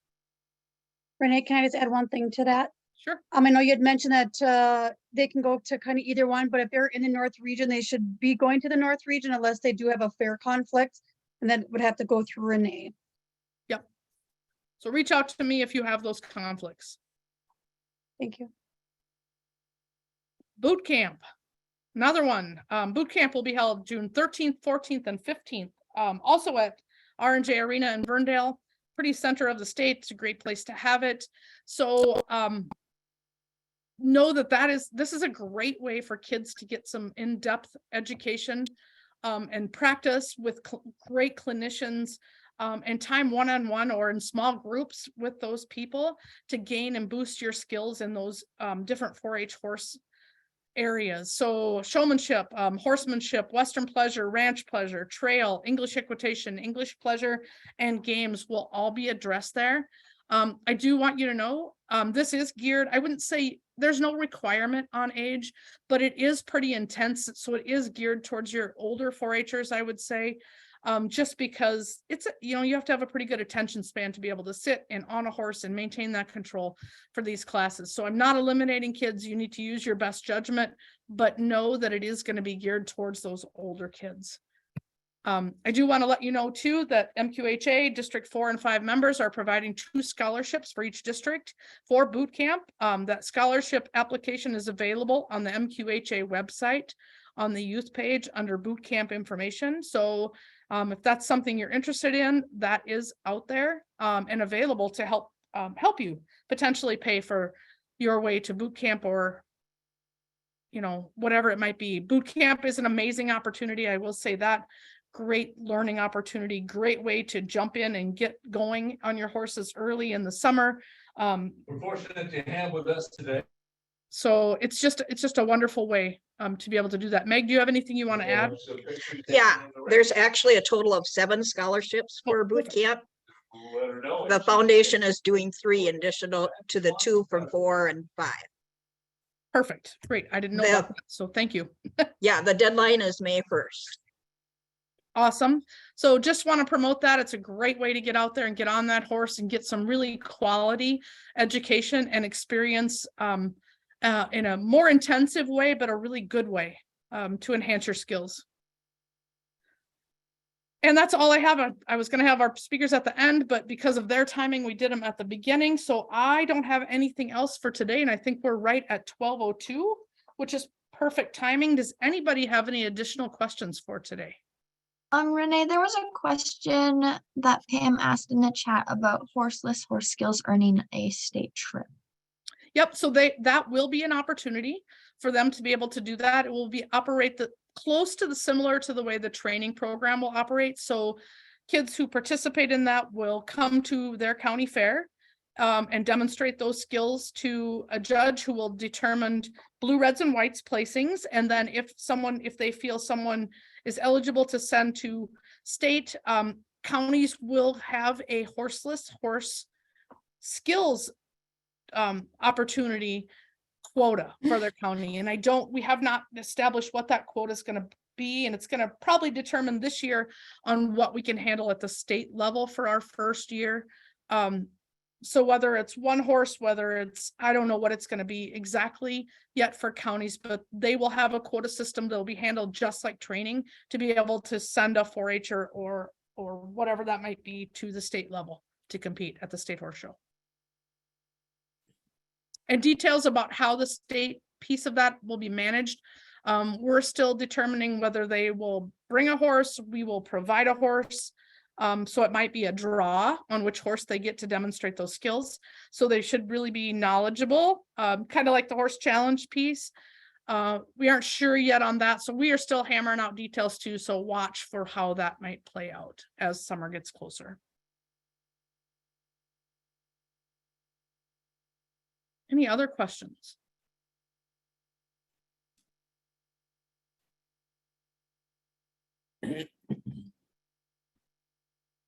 Renee, can I just add one thing to that?
Sure.
I know you had mentioned that they can go to kind of either one, but if they're in the North region, they should be going to the North region unless they do have a fair conflict, and then would have to go through Renee.
Yep. So reach out to me if you have those conflicts.
Thank you.
Boot camp. Another one. Boot camp will be held June 13th, 14th, and 15th. Also at R&J Arena in Verndale, pretty center of the state. It's a great place to have it. So know that this is a great way for kids to get some in-depth education and practice with great clinicians and time one-on-one or in small groups with those people to gain and boost your skills in those different 4-H horse areas. So showmanship, horsemanship, Western pleasure, ranch pleasure, trail, English equitation, English pleasure, and games will all be addressed there. I do want you to know, this is geared, I wouldn't say there's no requirement on age, but it is pretty intense. So it is geared towards your older 4-Hers, I would say. Just because it's, you know, you have to have a pretty good attention span to be able to sit and on a horse and maintain that control for these classes. So I'm not eliminating kids. You need to use your best judgment, but know that it is going to be geared towards those older kids. I do want to let you know too that MQHA District 4 and 5 members are providing 2 scholarships for each district for boot camp. That scholarship application is available on the MQHA website on the youth page under boot camp information. So if that's something you're interested in, that is out there and available to help you potentially pay for your way to boot camp, or you know, whatever it might be. Boot camp is an amazing opportunity. I will say that. Great learning opportunity, great way to jump in and get going on your horses early in the summer.
We're fortunate to have with us today.
So it's just a wonderful way to be able to do that. Meg, do you have anything you want to add?
Yeah, there's actually a total of 7 scholarships for boot camp.
Let her know.
The foundation is doing 3 additional to the 2 from 4 and 5.
Perfect. Great. I didn't know about that, so thank you.
Yeah, the deadline is May 1st.
Awesome. So just want to promote that. It's a great way to get out there and get on that horse and get some really quality education and experience in a more intensive way, but a really good way to enhance your skills. And that's all I have. I was going to have our speakers at the end, but because of their timing, we did them at the beginning. So I don't have anything else for today. And I think we're right at 12:02, which is perfect timing. Does anybody have any additional questions for today?
Renee, there was a question that Pam asked in the chat about horseless horse skills earning a state trip.
Yep. So that will be an opportunity for them to be able to do that. It will be close to similar to the way the training program will operate. So kids who participate in that will come to their county fair and demonstrate those skills to a judge who will determine blue, reds, and whites placings. And then if they feel someone is eligible to send to state, counties will have a horseless horse skills opportunity quota for their county. And we have not established what that quota is going to be. And it's going to probably determine this year on what we can handle at the state level for our first year. So whether it's one horse, whether it's, I don't know what it's going to be exactly yet for counties, but they will have a quota system that will be handled just like training to be able to send a 4-H'er or whatever that might be to the state level to compete at the state horse show. And details about how the state piece of that will be managed. We're still determining whether they will bring a horse, we will provide a horse. So it might be a draw on which horse they get to demonstrate those skills. So they should really be knowledgeable, kind of like the horse challenge piece. We aren't sure yet on that. So we are still hammering out details too. So watch for how that might play out as summer gets closer. Any other questions?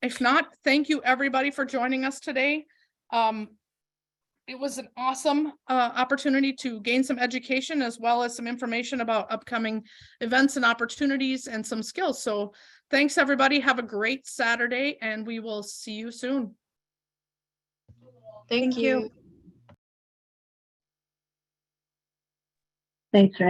If not, thank you everybody for joining us today. It was an awesome opportunity to gain some education as well as some information about upcoming events and opportunities and some skills. So thanks everybody. Have a great Saturday and we will see you soon.
Thank you.
Thanks, Ray.